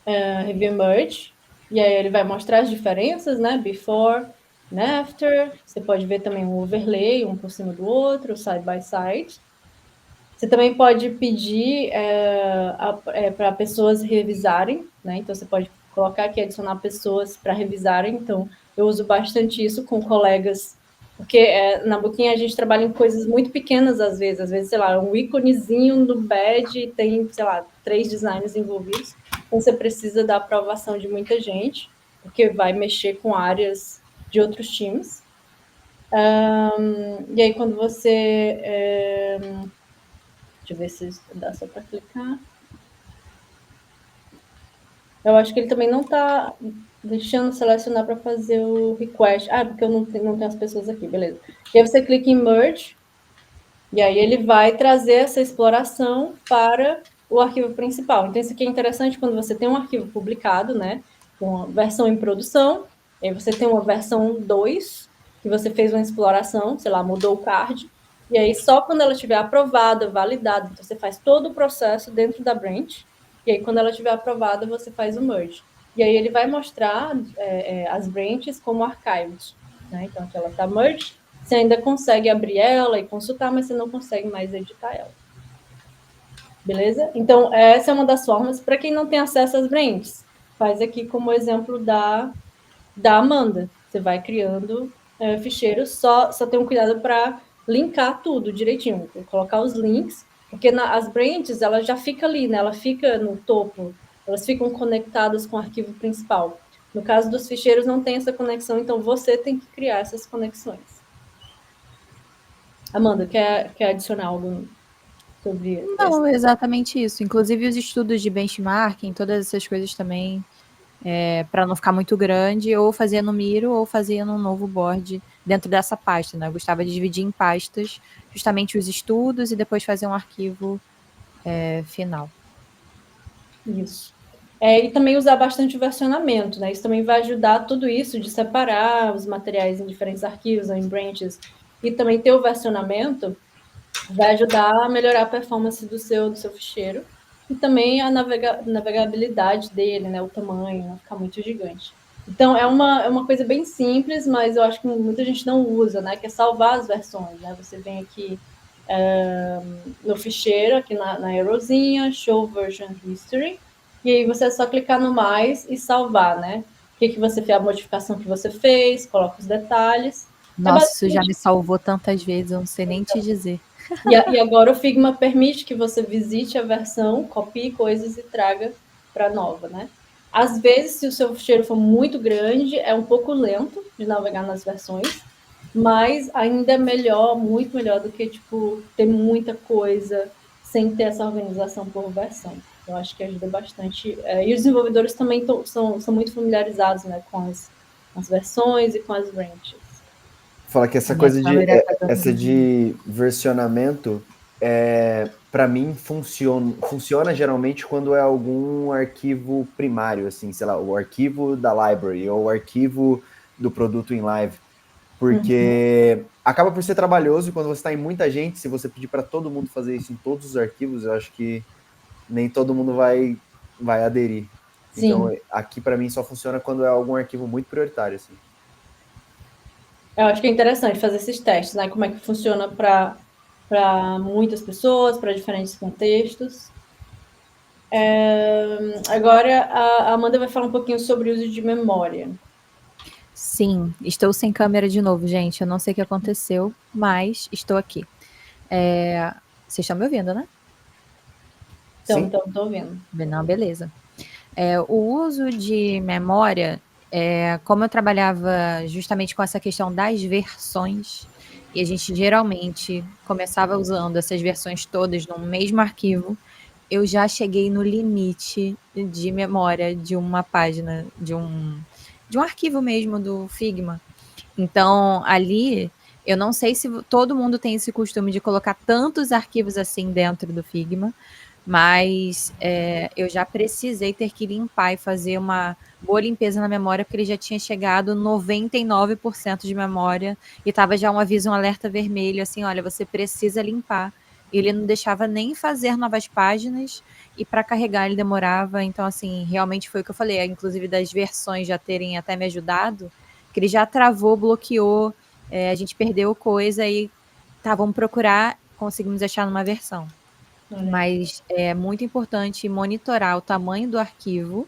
Merge. E aí ele vai mostrar as diferenças, né? Before and after. Você pode ver também um overlay, um por cima do outro, side by side. Você também pode pedir para pessoas revisarem, né? Então, você pode colocar aqui, adicionar pessoas para revisarem. Então, eu uso bastante isso com colegas, porque na Booking a gente trabalha em coisas muito pequenas às vezes, sei lá, um íconezinho do badge e tem, sei lá, 3 designers envolvidos. Então, você precisa da aprovação de muita gente, porque vai mexer com áreas de outros times. E aí, quando você... Deixa eu ver se dá só para clicar. Eu acho que ele também não está deixando selecionar para fazer o request. Porque eu não tenho as pessoas aqui, beleza. E aí você clica em Merge, e aí ele vai trazer essa exploração para o arquivo principal. Então, isso aqui é interessante quando você tem um arquivo publicado, né, com a versão em produção, e aí você tem uma versão 2, que você fez uma exploração, sei lá, mudou o card, e aí só quando ela estiver aprovada, validada, então você faz todo o processo dentro da branch, e aí quando ela estiver aprovada, você faz o merge. E aí ele vai mostrar as branches como archived, né? Então aqui ela está merged, você ainda consegue abrir ela e consultar, mas você não consegue mais editar ela. Beleza? Então, essa é uma das formas. Para quem não tem acesso às branches, faz aqui como exemplo da Amanda. Você vai criando ficheiros, só tem um cuidado para linkar tudo direitinho, colocar os links, porque as branches, ela já fica ali, né? Ela fica no topo, elas ficam conectadas com o arquivo principal. No caso dos ficheiros, não tem essa conexão, então você tem que criar essas conexões. Amanda, quer adicionar algo sobre isso? Não, exatamente isso. Inclusive os estudos de benchmarking, todas essas coisas também, para não ficar muito grande, ou fazia no Miro ou fazia num novo board dentro dessa pasta, né? Eu gostava de dividir em pastas justamente os estudos e depois fazer um arquivo final. Isso. E também usar bastante o versionamento, né? Isso também vai ajudar tudo isso de separar os materiais em diferentes arquivos ou em branches, e também ter o versionamento vai ajudar a melhorar a performance do seu ficheiro e também a navegabilidade dele, né? O tamanho, não ficar muito gigante. Então, é uma coisa bem simples, mas eu acho que muita gente não usa, né? Que é salvar as versões, né? Você vem aqui no ficheiro, aqui na arrowzinha, Show Version History, e aí você é só clicar no mais e salvar, né? O que você fez, a modificação que você fez, coloca os detalhes. Nossa, isso já me salvou tantas vezes, eu não sei nem te dizer. E agora o Figma permite que você visite a versão, copie coisas e traga para nova, né? Às vezes, se o seu ficheiro for muito grande, é um pouco lento de navegar nas versões, mas ainda é melhor, muito melhor do que, tipo, ter muita coisa sem ter essa organização por versão. Eu acho que ajuda bastante. E os desenvolvedores também são muito familiarizados, né, com as versões e com as branches. Fala que essa coisa de versionamento, para mim, funciona geralmente quando é algum arquivo primário, assim, sei lá, o arquivo da library ou o arquivo do produto em live. Porque acaba por ser trabalhoso, e quando você está em muita gente, se você pedir para todo mundo fazer isso em todos os arquivos, eu acho que nem todo mundo vai aderir. Sim. Então, aqui para mim só funciona quando é algum arquivo muito prioritário, assim. Eu acho que é interessante fazer esses testes, né? Como é que funciona para muitas pessoas, para diferentes contextos. Agora, a Amanda vai falar um pouquinho sobre o uso de memória. Sim, estou sem câmera de novo, gente. Eu não sei o que aconteceu, mas estou aqui. Vocês estão me ouvindo, né? Então, estou ouvindo. Não, beleza. O uso de memória Como eu trabalhava justamente com essa questão das versões, e a gente geralmente começava usando essas versões todas no mesmo arquivo, eu já cheguei no limite de memória de uma página, de um arquivo mesmo do Figma. Então, ali, eu não sei se todo mundo tem esse costume de colocar tantos arquivos assim dentro do Figma, mas eu já precisei ter que limpar e fazer uma boa limpeza na memória, porque ele já tinha chegado 99% de memória e estava já um aviso, um alerta vermelho, assim, olha, você precisa limpar. Ele não deixava nem fazer novas páginas e para carregar ele demorava. Então, assim, realmente foi o que eu falei, inclusive das versões já terem até me ajudado, que ele já travou, bloqueou, a gente perdeu coisa e vamos procurar, conseguimos achar numa versão. Mas é muito importante monitorar o tamanho do arquivo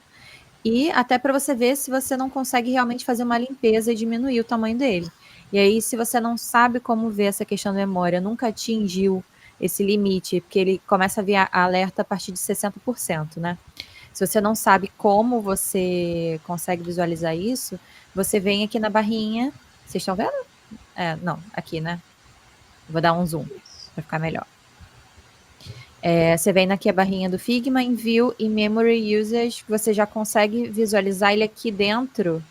e até para você ver se você não consegue realmente fazer uma limpeza e diminuir o tamanho dele. E aí, se você não sabe como ver essa questão da memória, nunca atingiu esse limite, porque ele começa a vir alerta a partir de 60%, né? Se você não sabe como você consegue visualizar isso, você vem aqui na barrinha. Vocês estão vendo? Não, aqui, né? Vou dar um zoom para ficar melhor. Você vem aqui a barrinha do Figma, em View e Memory Usage, você já consegue visualizar ele aqui dentro,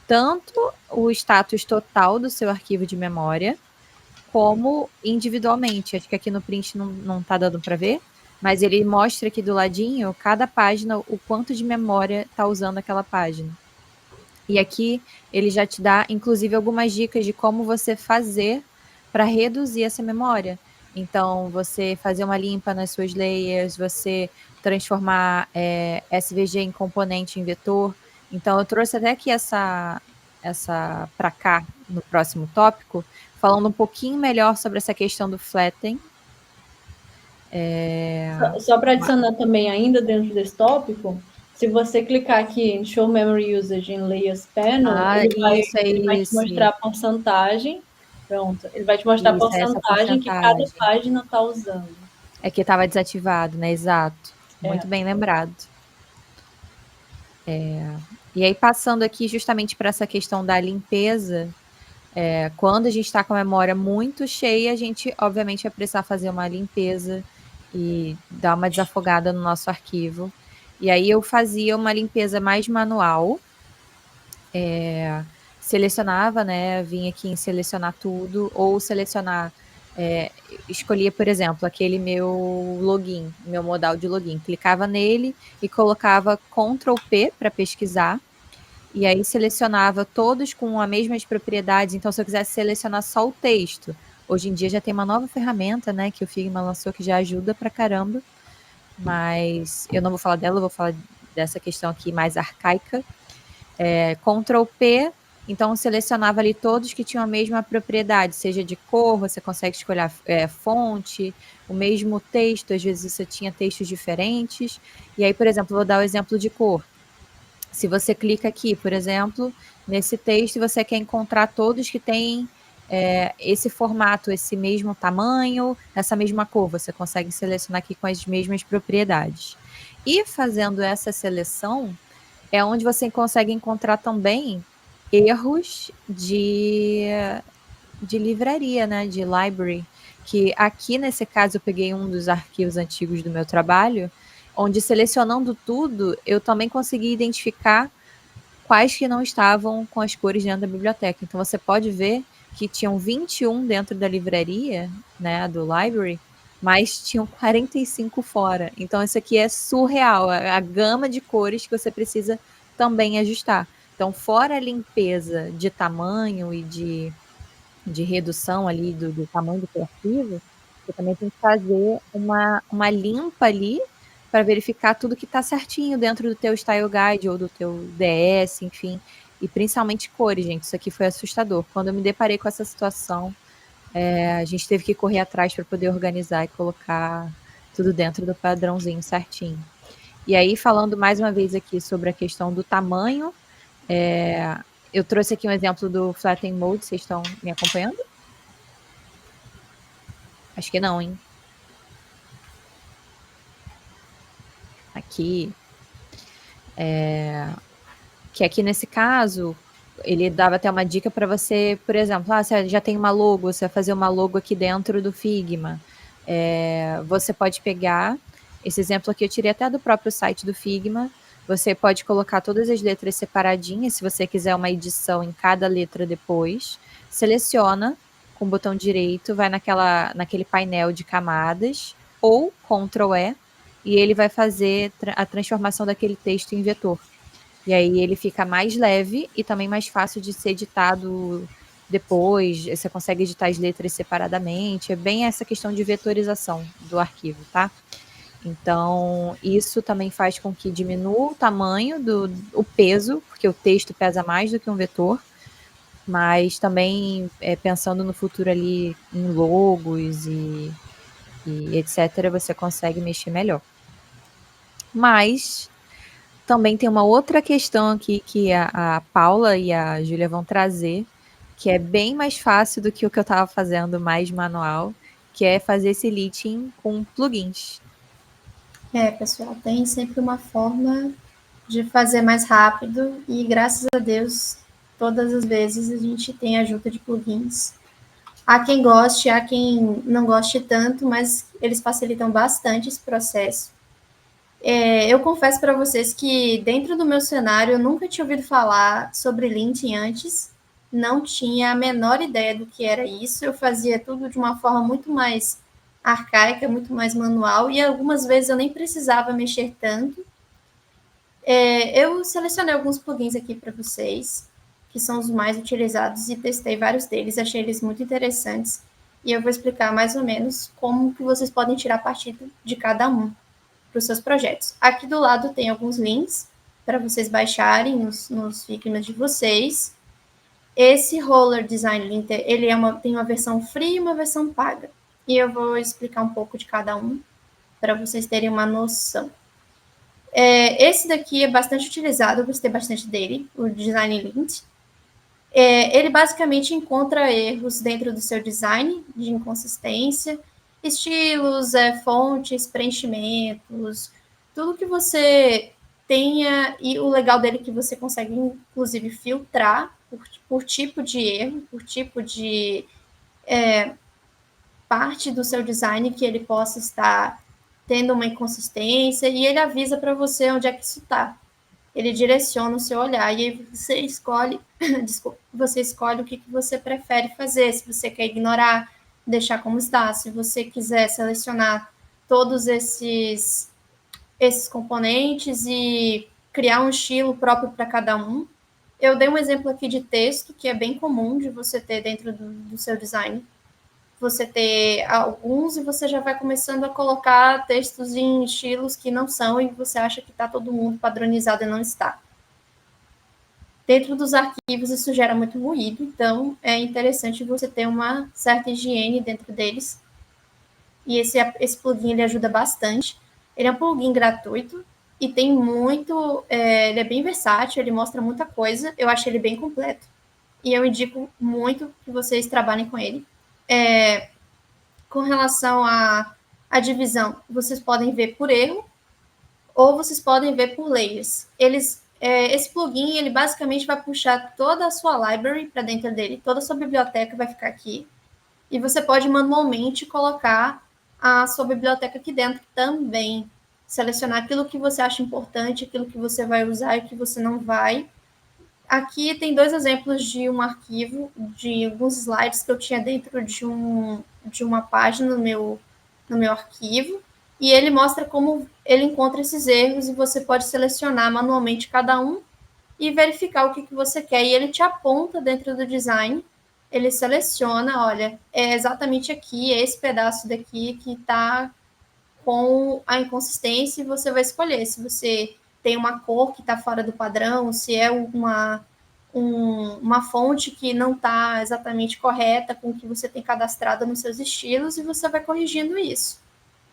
tanto o status total do seu arquivo de memória, como individualmente. Acho que aqui no print não tá dando para ver, mas ele mostra aqui do ladinho, cada página, o quanto de memória está usando aquela página. E aqui ele já te dá, inclusive, algumas dicas de como você fazer para reduzir essa memória. Então, você fazer uma limpa nas suas layers, você transformar SVG em componente em vetor. Então, eu trouxe até aqui essa para cá, no próximo tópico, falando um pouquinho melhor sobre essa questão do flatten. Só para adicionar também ainda dentro desse tópico, se você clicar aqui em Show Memory Usage in Layers Panel, ele vai te mostrar a porcentagem. Pronto, ele vai te mostrar a porcentagem que cada página está usando. É que estava desativado, né? Exato. Muito bem lembrado. E aí, passando aqui justamente para essa questão da limpeza, quando a gente está com a memória muito cheia, a gente, obviamente, vai precisar fazer uma limpeza e dar uma desafogada no nosso arquivo. E aí, eu fazia uma limpeza mais manual, selecionava, né? Vinha aqui em selecionar tudo, ou selecionar, escolhia, por exemplo, aquele meu login, meu modal de login. Clicava nele e colocava Ctrl P para pesquisar. E aí selecionava todos com as mesmas propriedades. Então, se eu quisesse selecionar só o texto, hoje em dia já tem uma nova ferramenta, né, que o Figma lançou que já ajuda pra caramba. Mas eu não vou falar dela, eu vou falar dessa questão aqui mais arcaica. Ctrl P, então selecionava ali todos que tinham a mesma propriedade, seja de cor, você consegue escolher fonte, o mesmo texto, às vezes você tinha textos diferentes. E aí, por exemplo, vou dar o exemplo de cor. Se você clica aqui, por exemplo, nesse texto, você quer encontrar todos que têm esse formato, esse mesmo tamanho, essa mesma cor, você consegue selecionar aqui com as mesmas propriedades. E fazendo essa seleção, é onde você consegue encontrar também erros de livraria, né, de library, que aqui nesse caso eu peguei um dos arquivos antigos do meu trabalho, onde selecionando tudo, eu também consegui identificar quais que não estavam com as cores dentro da biblioteca. Então você pode ver que tinham 21 dentro da livraria, né, do library, mas tinham 45 fora. Então isso aqui é surreal, a gama de cores que você precisa também ajustar. Então, fora a limpeza de tamanho e de redução ali do tamanho do teu arquivo, você também tem que fazer uma limpa ali para verificar tudo que está certinho dentro do teu Style Guide ou do teu DS, enfim, e principalmente cores, gente. Isso aqui foi assustador. Quando eu me deparei com essa situação, a gente teve que correr atrás para poder organizar e colocar tudo dentro do padrãozinho certinho. E aí, falando mais uma vez aqui sobre a questão do tamanho, eu trouxe aqui um exemplo do Flatten Mode, vocês estão me acompanhando? Acho que não, hein? Aqui. que aqui nesse caso, ele dava até uma dica para você, por exemplo, você já tem uma logo, você vai fazer uma logo aqui dentro do Figma. Você pode pegar, esse exemplo aqui eu tirei até do próprio site do Figma, você pode colocar todas as letras separadinhas, se você quiser uma edição em cada letra depois, seleciona com o botão direito, vai naquele painel de camadas, ou Ctrl E, e ele vai fazer a transformação daquele texto em vetor. E aí ele fica mais leve e também mais fácil de ser editado depois. Você consegue editar as letras separadamente. É bem essa questão de vetorização do arquivo, tá? Então, isso também faz com que diminua o tamanho, o peso, porque o texto pesa mais do que um vetor, mas também pensando no futuro ali em logos e etc., você consegue mexer melhor. Mas também tem uma outra questão aqui que a Paula e a Júlia vão trazer, que é bem mais fácil do que o que eu estava fazendo mais manual, que é fazer esse leading com plugins. Pessoal, tem sempre uma forma de fazer mais rápido e, graças a Deus, todas as vezes a gente tem ajuda de plugins. Há quem goste, há quem não goste tanto, mas eles facilitam bastante esse processo. Eu confesso para vocês que dentro do meu cenário eu nunca tinha ouvido falar sobre linting antes, não tinha a menor ideia do que era isso, eu fazia tudo de uma forma muito mais arcaica, muito mais manual, e algumas vezes eu nem precisava mexer tanto. Eu selecionei alguns plugins aqui para vocês, que são os mais utilizados, e testei vários deles, achei eles muito interessantes, e eu vou explicar mais ou menos como que vocês podem tirar partido de cada um para os seus projetos. Aqui do lado tem alguns links para vocês baixarem nos Figmas de vocês. Esse Roller Design Linter, ele tem uma versão free e uma versão paga. E eu vou explicar um pouco de cada um para vocês terem uma noção. Esse daqui é bastante utilizado, eu gostei bastante dele, o Design Lint. Ele basicamente encontra erros dentro do seu design, de inconsistência, estilos, fontes, preenchimentos, tudo que você tenha, e o legal dele é que você consegue, inclusive, filtrar por tipo de erro, por tipo de parte do seu design que ele possa estar tendo uma inconsistência, e ele avisa para você onde é que isso está. Ele direciona o seu olhar, e aí você escolhe, você escolhe o que você prefere fazer, se você quer ignorar, deixar como está, se você quiser selecionar todos esses componentes e criar um estilo próprio para cada um. Eu dei um exemplo aqui de texto, que é bem comum de você ter dentro do seu design. Você ter alguns e você já vai começando a colocar textos em estilos que não são e você acha que está todo mundo padronizado e não está. Dentro dos arquivos isso gera muito ruído, então é interessante você ter uma certa higiene dentro deles. E esse plugin ele ajuda bastante. Ele é um plugin gratuito e tem muito... ele é bem versátil, ele mostra muita coisa. Eu achei ele bem completo. E eu indico muito que vocês trabalhem com ele. Com relação à divisão, vocês podem ver por erro ou vocês podem ver por layers. Esse plugin, ele basicamente vai puxar toda a sua library para dentro dele, toda a sua biblioteca vai ficar aqui, e você pode manualmente colocar a sua biblioteca aqui dentro também, selecionar aquilo que você acha importante, aquilo que você vai usar e o que você não vai. Aqui tem 2 exemplos de um arquivo, de alguns slides que eu tinha dentro de uma página no meu arquivo, e ele mostra como ele encontra esses erros, e você pode selecionar manualmente cada um e verificar o que você quer, e ele te aponta dentro do design, ele seleciona, olha, é exatamente aqui, é esse pedaço daqui que está com a inconsistência, e você vai escolher se você tem uma cor que está fora do padrão, se é uma fonte que não está exatamente correta com o que você tem cadastrado nos seus estilos, e você vai corrigindo isso.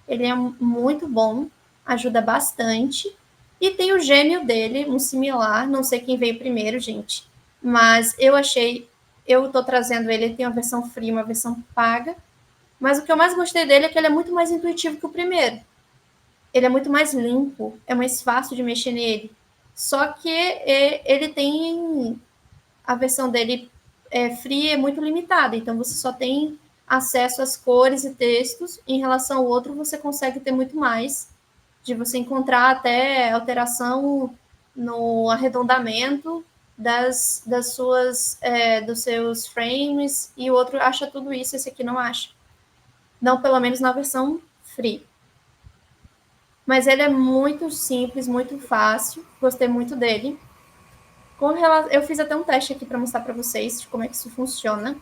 Ele é muito bom, ajuda bastante. E tem o gêmeo dele, um similar, não sei quem veio primeiro, gente, mas eu estou trazendo ele tem uma versão free e uma versão paga, mas o que eu mais gostei dele é que ele é muito mais intuitivo que o primeiro. Ele é muito mais limpo, é mais fácil de mexer nele. Só que ele tem... A versão dele free é muito limitada, então você só tem acesso às cores e textos. Em relação ao outro, você consegue ter muito mais, de você encontrar até alteração no arredondamento dos seus frames, e o outro acha tudo isso, esse aqui não acha. Não, pelo menos na versão free. Mas ele é muito simples, muito fácil, gostei muito dele. Eu fiz até um teste aqui para mostrar para vocês de como é que isso funciona.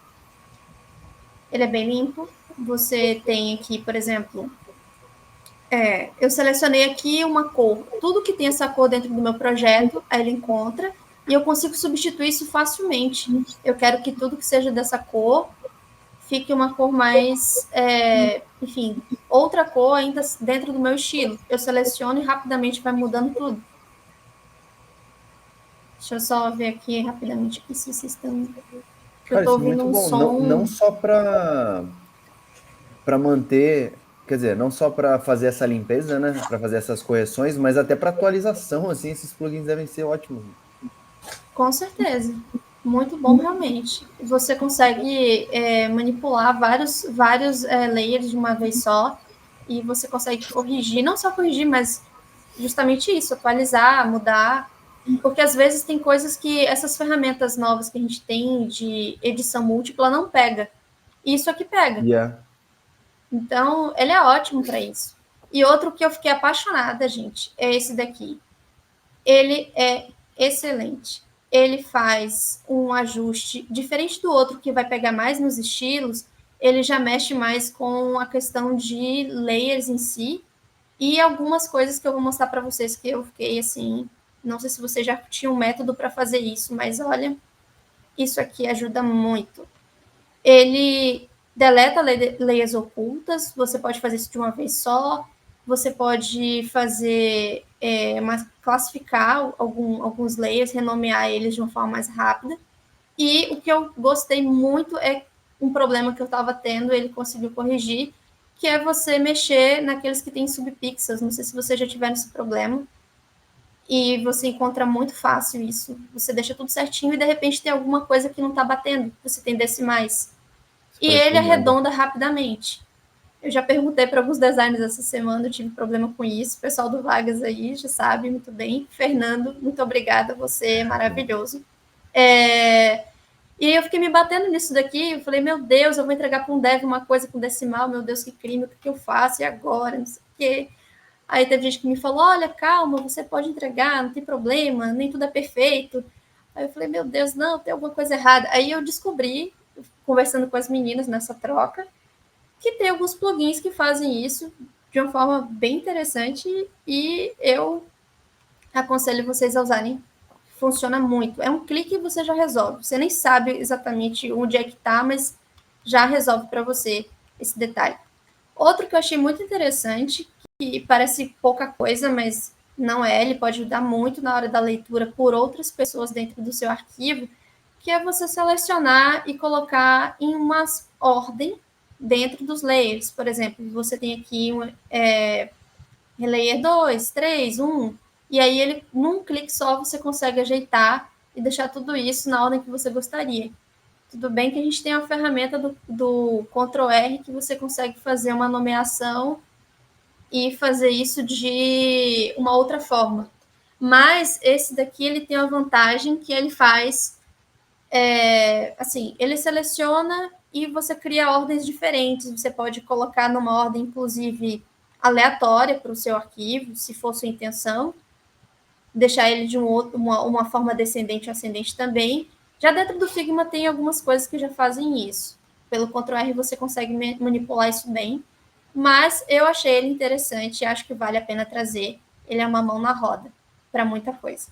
Ele é bem limpo. Você tem aqui, por exemplo, eu selecionei aqui uma cor. Tudo que tem essa cor dentro do meu projeto, aí ele encontra, e eu consigo substituir isso facilmente. Eu quero que tudo que seja dessa cor fique uma cor mais, enfim, outra cor ainda dentro do meu estilo. Eu seleciono e rapidamente vai mudando tudo. Deixa eu só ver aqui rapidamente aqui, se vocês estão... Cara, eu tô isso é muito ouvindo um bom. som... Não só para manter, quer dizer, não só para fazer essa limpeza, né, para fazer essas correções, mas até para atualização, assim, esses plugins devem ser ótimos. Com certeza. Muito bom, realmente. Você consegue manipular vários layers de uma vez só, e você consegue corrigir, não só corrigir, mas justamente isso, atualizar, mudar, porque às vezes tem coisas que essas ferramentas novas que a gente tem de edição múltipla não pega. E isso aqui pega. Yeah. Então, ele é ótimo para isso. E outro que eu fiquei apaixonada, gente, é esse daqui. Ele é excelente. Ele faz um ajuste diferente do outro, que vai pegar mais nos estilos. Ele já mexe mais com a questão de layers em si, e algumas coisas que eu vou mostrar para vocês que eu fiquei assim, não sei se você já tinha um método para fazer isso, mas olha, isso aqui ajuda muito. Ele deleta layers ocultas, você pode fazer isso de uma vez só, você pode fazer classificar alguns layers, renomear eles de uma forma mais rápida. E o que eu gostei muito é um problema que eu estava tendo, ele conseguiu corrigir, que é você mexer naqueles que tem subpixels. Não sei se você já tiver esse problema. E você encontra muito fácil isso. Você deixa tudo certinho e de repente tem alguma coisa que não está batendo. Você tem decimais. E ele arredonda rapidamente. Eu já perguntei para alguns designers essa semana, eu tive problema com isso. O pessoal do Vagas aí já sabe muito bem. Fernando, muito obrigada, você é maravilhoso. E eu fiquei me batendo nisso daqui, eu falei, meu Deus, eu vou entregar para um dev uma coisa com decimal, meu Deus, que crime, o que eu faço? E agora? Não sei o quê. Aí teve gente que me falou, olha, calma, você pode entregar, não tem problema, nem tudo é perfeito. Aí eu falei, meu Deus, não, tem alguma coisa errada. Aí eu descobri, conversando com as meninas nessa troca, que tem alguns plugins que fazem isso de uma forma bem interessante, e eu aconselho vocês a usarem. Funciona muito. É um clique e você já resolve. Você nem sabe exatamente onde é que está, mas já resolve para você esse detalhe. Outro que eu achei muito interessante, que parece pouca coisa, mas não é, ele pode ajudar muito na hora da leitura por outras pessoas dentro do seu arquivo, que é você selecionar e colocar em uma ordem dentro dos layers. Por exemplo, você tem aqui layer 2, 3, 1, e aí ele, num clique só, você consegue ajeitar e deixar tudo isso na ordem que você gostaria. Tudo bem que a gente tem a ferramenta do Ctrl R, que você consegue fazer uma nomeação e fazer isso de uma outra forma. Mas esse daqui, ele tem a vantagem que ele faz, assim, ele seleciona e você cria ordens diferentes. Você pode colocar numa ordem, inclusive, aleatória para o seu arquivo, se for sua intenção, deixar ele de uma forma descendente ou ascendente também. Já dentro do Figma tem algumas coisas que já fazem isso. Pelo Ctrl R você consegue manipular isso bem, mas eu achei ele interessante e acho que vale a pena trazer. Ele é uma mão na roda para muita coisa.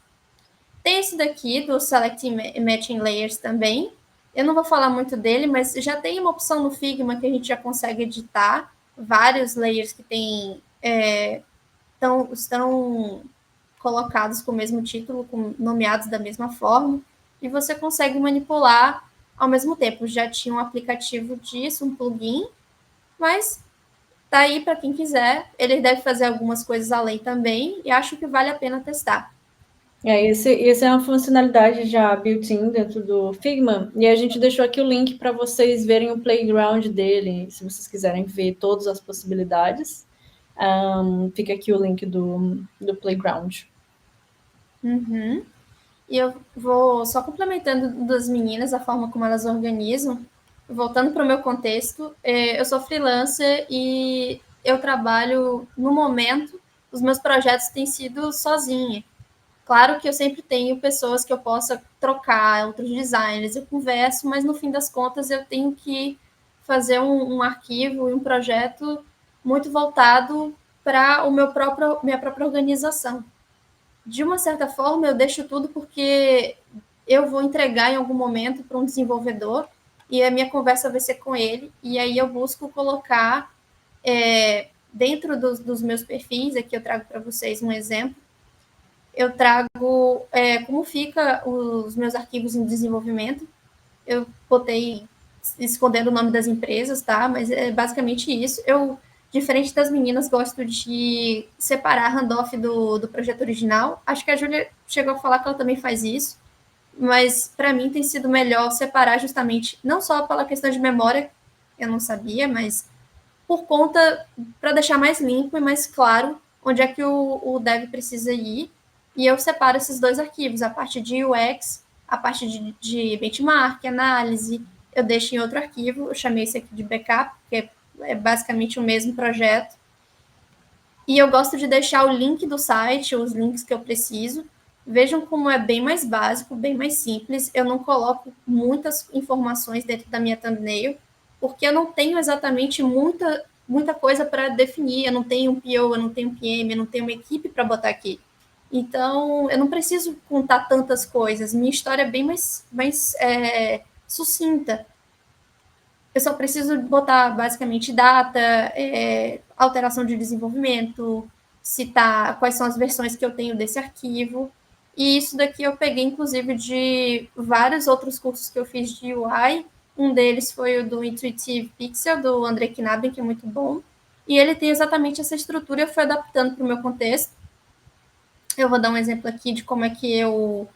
Tem esse daqui, do Select Matching Layers também. Eu não vou falar muito dele, mas já tem uma opção no Figma que a gente já consegue editar vários layers que estão colocados com o mesmo título, nomeados da mesma forma, e você consegue manipular ao mesmo tempo. Já tinha um aplicativo disso, um plugin, mas tá aí para quem quiser. Ele deve fazer algumas coisas além também, e acho que vale a pena testar. Esse é uma funcionalidade já built-in dentro do Figma, e a gente deixou aqui o link para vocês verem o playground dele, se vocês quiserem ver todas as possibilidades. Fica aqui o link do playground. Uhum. E eu vou só complementando das meninas, a forma como elas organizam. Voltando para o meu contexto, eu sou freelancer e eu trabalho, no momento, os meus projetos têm sido sozinha. Claro que eu sempre tenho pessoas que eu possa trocar, outros designers, eu converso, mas no fim das contas eu tenho que fazer um arquivo e um projeto muito voltado para minha própria organização. De uma certa forma, eu deixo tudo porque eu vou entregar em algum momento para um desenvolvedor e a minha conversa vai ser com ele, e aí eu busco colocar dentro dos meus perfis, aqui eu trago para vocês um exemplo, eu trago como fica os meus arquivos em desenvolvimento. Eu botei escondendo o nome das empresas, tá? Mas é basicamente isso. Eu, diferente das meninas, gosto de separar handoff do projeto original. Acho que a Júlia chegou a falar que ela também faz isso, mas para mim tem sido melhor separar justamente, não só pela questão de memória, eu não sabia, mas por conta, para deixar mais limpo e mais claro onde é que o dev precisa ir. E eu separo esses dois arquivos, a parte de UX, a parte de benchmark, análise, eu deixo em outro arquivo, eu chamei esse aqui de backup, que é basicamente o mesmo projeto. E eu gosto de deixar o link do site, os links que eu preciso. Vejam como é bem mais básico, bem mais simples. Eu não coloco muitas informações dentro da minha thumbnail, porque eu não tenho exatamente muita coisa para definir. Eu não tenho um PO, eu não tenho um PM, eu não tenho uma equipe para botar aqui. Então, eu não preciso contar tantas coisas. Minha história é bem mais sucinta. Eu só preciso botar, basicamente, data, alteração de desenvolvimento, citar quais são as versões que eu tenho desse arquivo. E isso daqui eu peguei, inclusive, de vários outros cursos que eu fiz de UI. Um deles foi o do Intuitive Pixel, do André Knaben, que é muito bom. E ele tem exatamente essa estrutura, eu fui adaptando para o meu contexto. Eu vou dar um exemplo aqui de como é que eu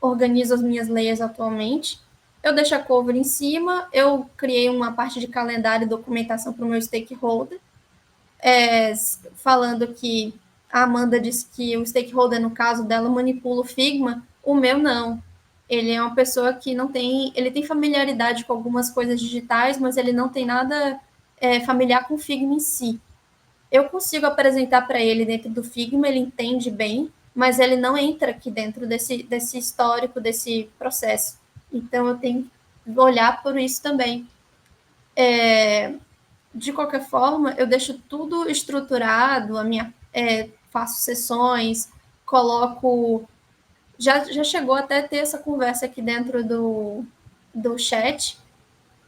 organizo as minhas layers atualmente. Eu deixo a cover em cima, eu criei uma parte de calendário e documentação para o meu stakeholder, falando que a Amanda disse que o stakeholder, no caso dela, manipula o Figma, o meu não. Ele é uma pessoa que não tem... Ele tem familiaridade com algumas coisas digitais, mas ele não tem nada familiar com o Figma em si. Eu consigo apresentar para ele dentro do Figma, ele entende bem, mas ele não entra aqui dentro desse histórico, desse processo. Então, eu tenho que olhar por isso também. De qualquer forma, eu deixo tudo estruturado, faço sessões, coloco... Já chegou até ter essa conversa aqui dentro do chat,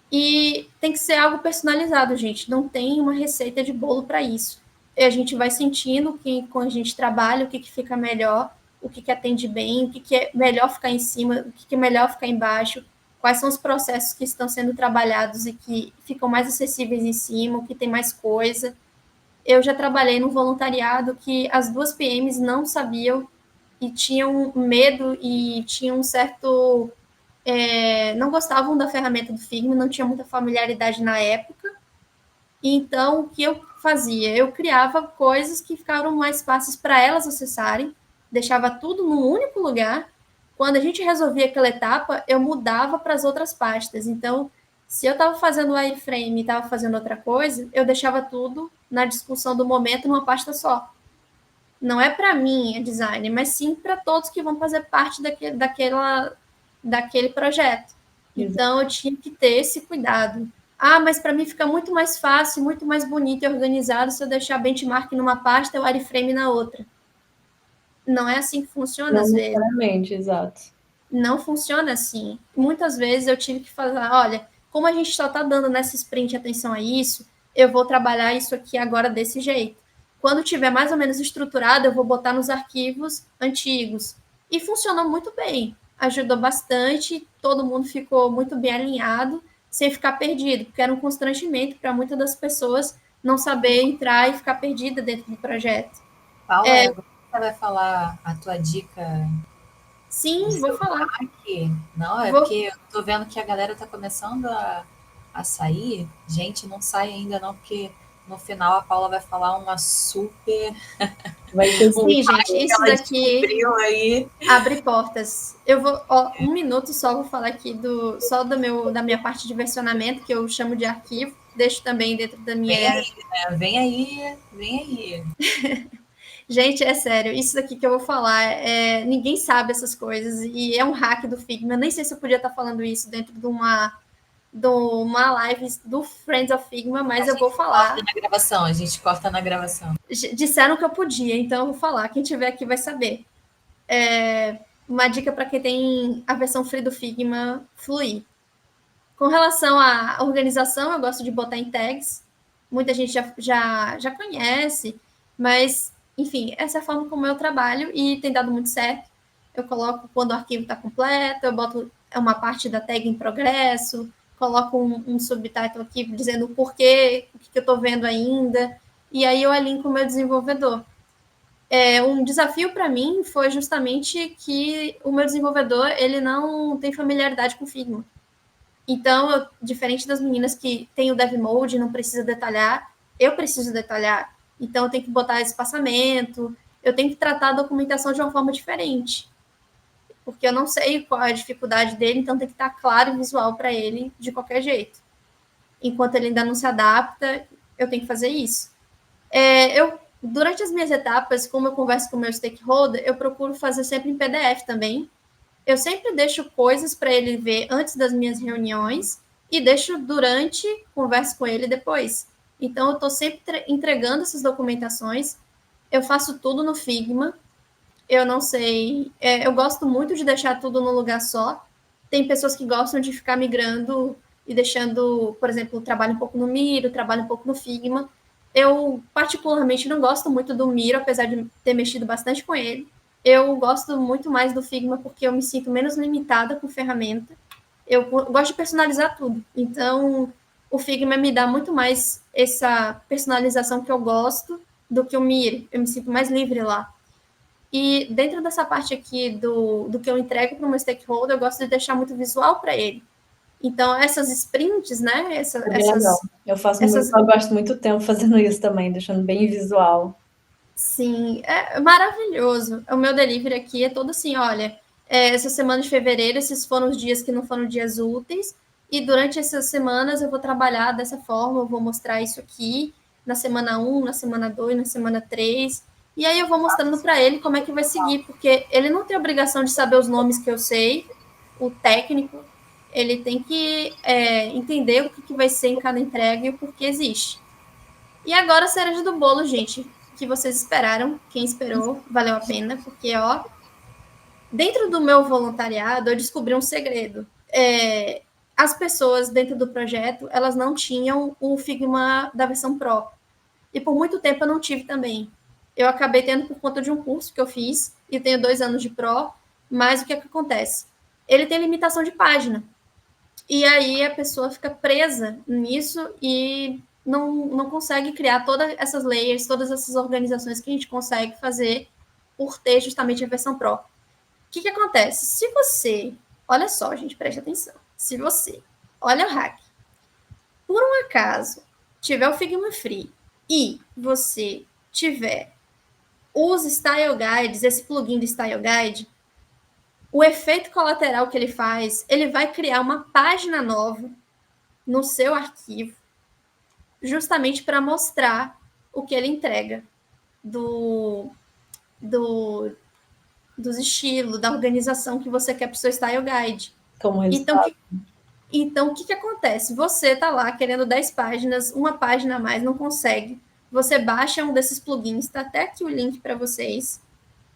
e tem que ser algo personalizado, gente. Não tem uma receita de bolo para isso. E a gente vai sentindo que, quando a gente trabalha, o que fica melhor, o que atende bem, o que é melhor ficar em cima, o que é melhor ficar embaixo, quais são os processos que estão sendo trabalhados e que ficam mais acessíveis em cima, o que tem mais coisa. Eu já trabalhei num voluntariado que as duas PMs não sabiam e tinham medo e tinham um certo... não gostavam da ferramenta do Figma, não tinha muita familiaridade na época. Então, o que eu fazia? Eu criava coisas que ficaram mais fáceis para elas acessarem, deixava tudo num único lugar. Quando a gente resolvia aquela etapa, eu mudava para as outras pastas. Então, se eu estava fazendo o wireframe e estava fazendo outra coisa, eu deixava tudo na discussão do momento numa pasta só. Não é para mim, é design, mas sim para todos que vão fazer parte daquele projeto. Então, eu tinha que ter esse cuidado. Ah, mas para mim fica muito mais fácil, muito mais bonito e organizado se eu deixar benchmark numa pasta e o wireframe na outra. Não é assim que funciona, às vezes. Exatamente, exato. Não funciona assim. Muitas vezes eu tive que falar, olha, como a gente só está dando nessa sprint atenção a isso, eu vou trabalhar isso aqui agora desse jeito. Quando tiver mais ou menos estruturado, eu vou botar nos arquivos antigos. E funcionou muito bem. Ajudou bastante, todo mundo ficou muito bem alinhado, sem ficar perdido, porque era um constrangimento para muitas das pessoas não saber entrar e ficar perdida dentro do projeto. Paula, agora você vai falar a tua dica Sim, vou falar. Aqui. Não, é Vou- porque eu tô vendo que a galera tá começando a sair. Gente, não sai ainda não, porque no final a Paula vai falar uma super... Vai ter Sim, gente, isso ela daqui descobriu aí. abre portas. Eu vou, ó, um minuto só, vou falar aqui da minha parte de versionamento, que eu chamo de arquivo. Deixo também dentro da minha... Vem aí, vem aí. Gente, é sério, isso daqui que eu vou falar, ninguém sabe essas coisas, e é um hack do Figma. Eu nem sei se eu podia estar falando isso dentro de uma live do Friends of Figma, mas eu vou falar. Na gravação, a gente corta na gravação. Disseram que eu podia, então eu vou falar. Quem tiver aqui vai saber. Uma dica para quem tem a versão free do Figma fluir. Com relação à organização, eu gosto de botar em tags. Muita gente já conhece, mas, enfim, essa é a forma como eu trabalho e tem dado muito certo. Eu coloco quando o arquivo está completo, eu boto uma parte da tag em progresso, coloco um subtitle aqui dizendo o porquê, o que eu estou vendo ainda, e aí eu alinho com o meu desenvolvedor. Um desafio para mim foi justamente que o meu desenvolvedor ele não tem familiaridade com Figma. Então, diferente das meninas que tem o Dev Mode e não precisa detalhar, eu preciso detalhar. Então, eu tenho que botar espaçamento, eu tenho que tratar a documentação de uma forma diferente. Porque eu não sei qual é a dificuldade dele, então tem que estar claro e visual para ele de qualquer jeito. Enquanto ele ainda não se adapta, eu tenho que fazer isso. Durante as minhas etapas, como eu converso com o meu stakeholder, eu procuro fazer sempre em PDF também. Eu sempre deixo coisas para ele ver antes das minhas reuniões e deixo durante, converso com ele depois. Então, eu estou sempre entregando essas documentações. Eu faço tudo no Figma. Eu não sei... eu gosto muito de deixar tudo num lugar só. Tem pessoas que gostam de ficar migrando e deixando, por exemplo, trabalho um pouco no Miro, trabalho um pouco no Figma. Eu, particularmente, não gosto muito do Miro, apesar de ter mexido bastante com ele. Eu gosto muito mais do Figma porque eu me sinto menos limitada com ferramenta. Eu gosto de personalizar tudo. Então, o Figma me dá muito mais essa personalização que eu gosto do que o Miro. Eu me sinto mais livre lá. E dentro dessa parte aqui do que eu entrego para o meu stakeholder, eu gosto de deixar muito visual para ele. Então, essas sprints, né? Eu gasto muito tempo fazendo isso também, deixando bem visual. Sim, é maravilhoso. O meu delivery aqui é todo assim, olha, essa semana de fevereiro, esses foram os dias que não foram dias úteis, e durante essas semanas eu vou trabalhar dessa forma, eu vou mostrar isso aqui, na semana 1, na semana 2, na semana 3, e aí eu vou mostrando para ele como é que vai seguir, porque ele não tem obrigação de saber os nomes que eu sei, o técnico, ele tem que entender o que vai ser em cada entrega e o porquê existe. E agora a cereja do bolo, gente, que vocês esperaram, quem esperou, valeu a pena, porque, ó, dentro do meu voluntariado, eu descobri um segredo. As pessoas dentro do projeto, elas não tinham o Figma da versão Pro. E por muito tempo eu não tive também. Eu acabei tendo por conta de um curso que eu fiz, e tenho 2 anos de Pro, mas o que é que acontece? Ele tem limitação de página. E aí a pessoa fica presa nisso e não consegue criar todas essas layers, todas essas organizações que a gente consegue fazer por ter justamente a versão Pro. O que acontece? Se você... Olha só, gente, preste atenção. Se você... Olha o hack. Por um acaso, tiver o Figma Free e você tiver os Style Guides, esse plugin do Style Guide, o efeito colateral que ele faz, ele vai criar uma página nova no seu arquivo, justamente para mostrar o que ele entrega dos estilos, da organização que você quer para o seu Style Guide. Como resultado. Então, o que acontece? Você está lá querendo 10 páginas, uma página a mais, não consegue. Você baixa um desses plugins, está até aqui o link para vocês.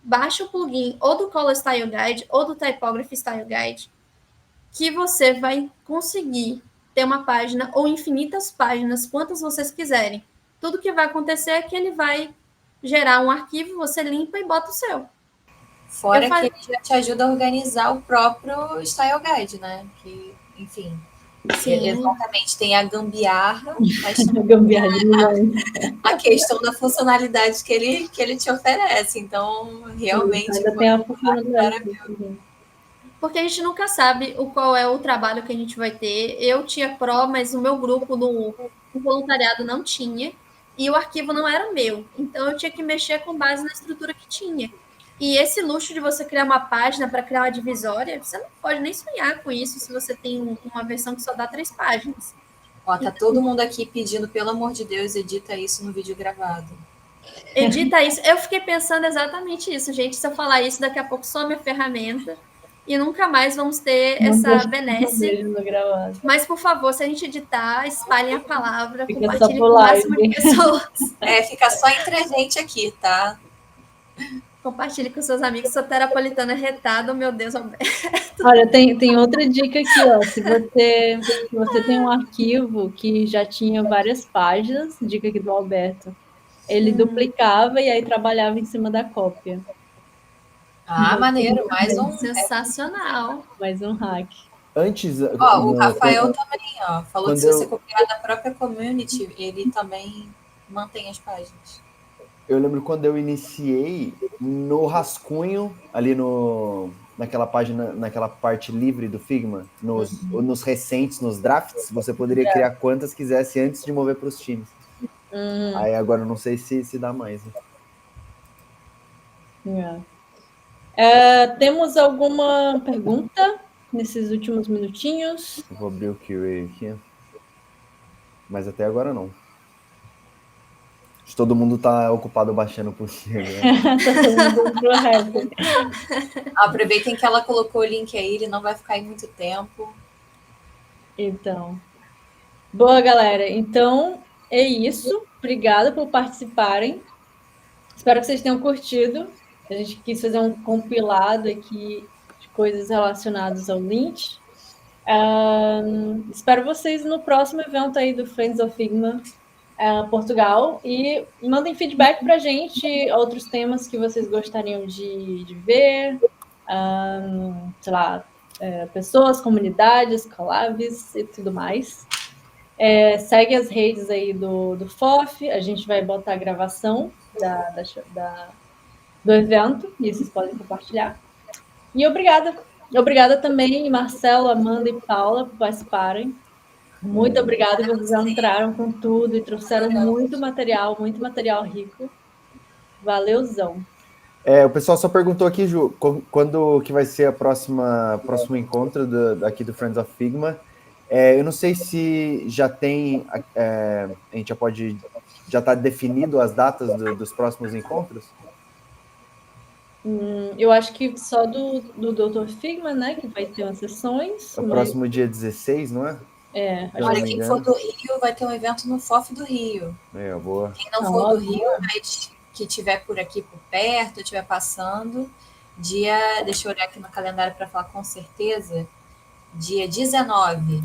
Baixa o plugin ou do Color Style Guide ou do Typography Style Guide, que você vai conseguir ter uma página ou infinitas páginas, quantas vocês quiserem. Tudo que vai acontecer é que ele vai gerar um arquivo, você limpa e bota o seu. Fora que ele já te ajuda a organizar o próprio Style Guide, né? Que, enfim, Sim. Exatamente, tem a gambiarra, mas Gambiarra de milhões. a questão da funcionalidade que ele te oferece. Então, realmente, Ainda tem a funcionalidade. Porque a gente nunca sabe qual é o trabalho que a gente vai ter. Eu tinha Pro, mas o meu grupo no voluntariado não tinha. E o arquivo não era meu. Então, eu tinha que mexer com base na estrutura que tinha. E esse luxo de você criar uma página para criar uma divisória, você não pode nem sonhar com isso se você tem uma versão que só dá 3 páginas. Ó, tá todo mundo aqui pedindo, pelo amor de Deus, edita isso no vídeo gravado. Edita isso. Eu fiquei pensando exatamente isso, gente. Se eu falar isso, daqui a pouco some a ferramenta e nunca mais vamos ter essa benesse. Mas, por favor, se a gente editar, espalhem a palavra, compartilhem com o máximo de pessoas. Fica só entre a gente aqui, tá? Compartilhe com seus amigos. Soteropolitana retada, meu Deus, Alberto. Olha, tem outra dica aqui, ó. Se você tem um arquivo que já tinha várias páginas, dica aqui do Alberto, ele duplicava e aí trabalhava em cima da cópia. Maneiro, mais um. Sensacional. Mais um hack. Antes. O Rafael também, ó, falou que se você copiar da própria community, ele também mantém as páginas. Eu lembro quando eu iniciei no rascunho, ali naquela página, naquela parte livre do Figma, nos recentes, nos drafts, você poderia criar quantas quisesse antes de mover para os times. Aí agora eu não sei se dá mais. Né? Temos alguma pergunta nesses últimos minutinhos? Eu vou abrir o QA aqui. Mas até agora não. Todo mundo está ocupado baixando por cima. Aproveitem que ela colocou o link aí, ele não vai ficar aí muito tempo. Então. Boa, galera. Então, é isso. Obrigada por participarem. Espero que vocês tenham curtido. A gente quis fazer um compilado aqui de coisas relacionadas ao Lynch. Espero vocês no próximo evento aí do Friends of Figma Portugal. E mandem feedback para a gente, outros temas que vocês gostariam de ver. Sei lá, pessoas, comunidades, collabs e tudo mais. Segue as redes aí do FOF, a gente vai botar a gravação do evento e vocês podem compartilhar. E obrigada também, Marcelo, Amanda e Paula, por participarem. Muito obrigada, vocês entraram com tudo e trouxeram muito material rico. Valeuzão. O pessoal só perguntou aqui, Ju, quando que vai ser próximo encontro aqui do Friends of Figma. Eu não sei se já tem, a gente já está definido as datas dos próximos encontros? Eu acho que só do Dr. Figma, né, que vai ter umas sessões. É o próximo dia 16, não é? Olha, quem for do Rio vai ter um evento no FOF do Rio. Boa. Quem não for do Rio, que estiver por aqui, por perto, estiver passando, deixa eu olhar aqui no calendário para falar com certeza, dia 19,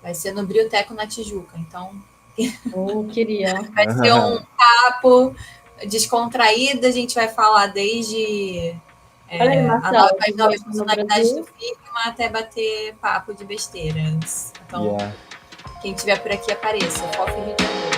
vai ser no Brioteco na Tijuca, então queria. Vai ser um papo descontraído, a gente vai falar desde as novas funcionalidades do Figma até bater papo de besteiras. Então, quem estiver por aqui, apareça. FOF Rio de Janeiro.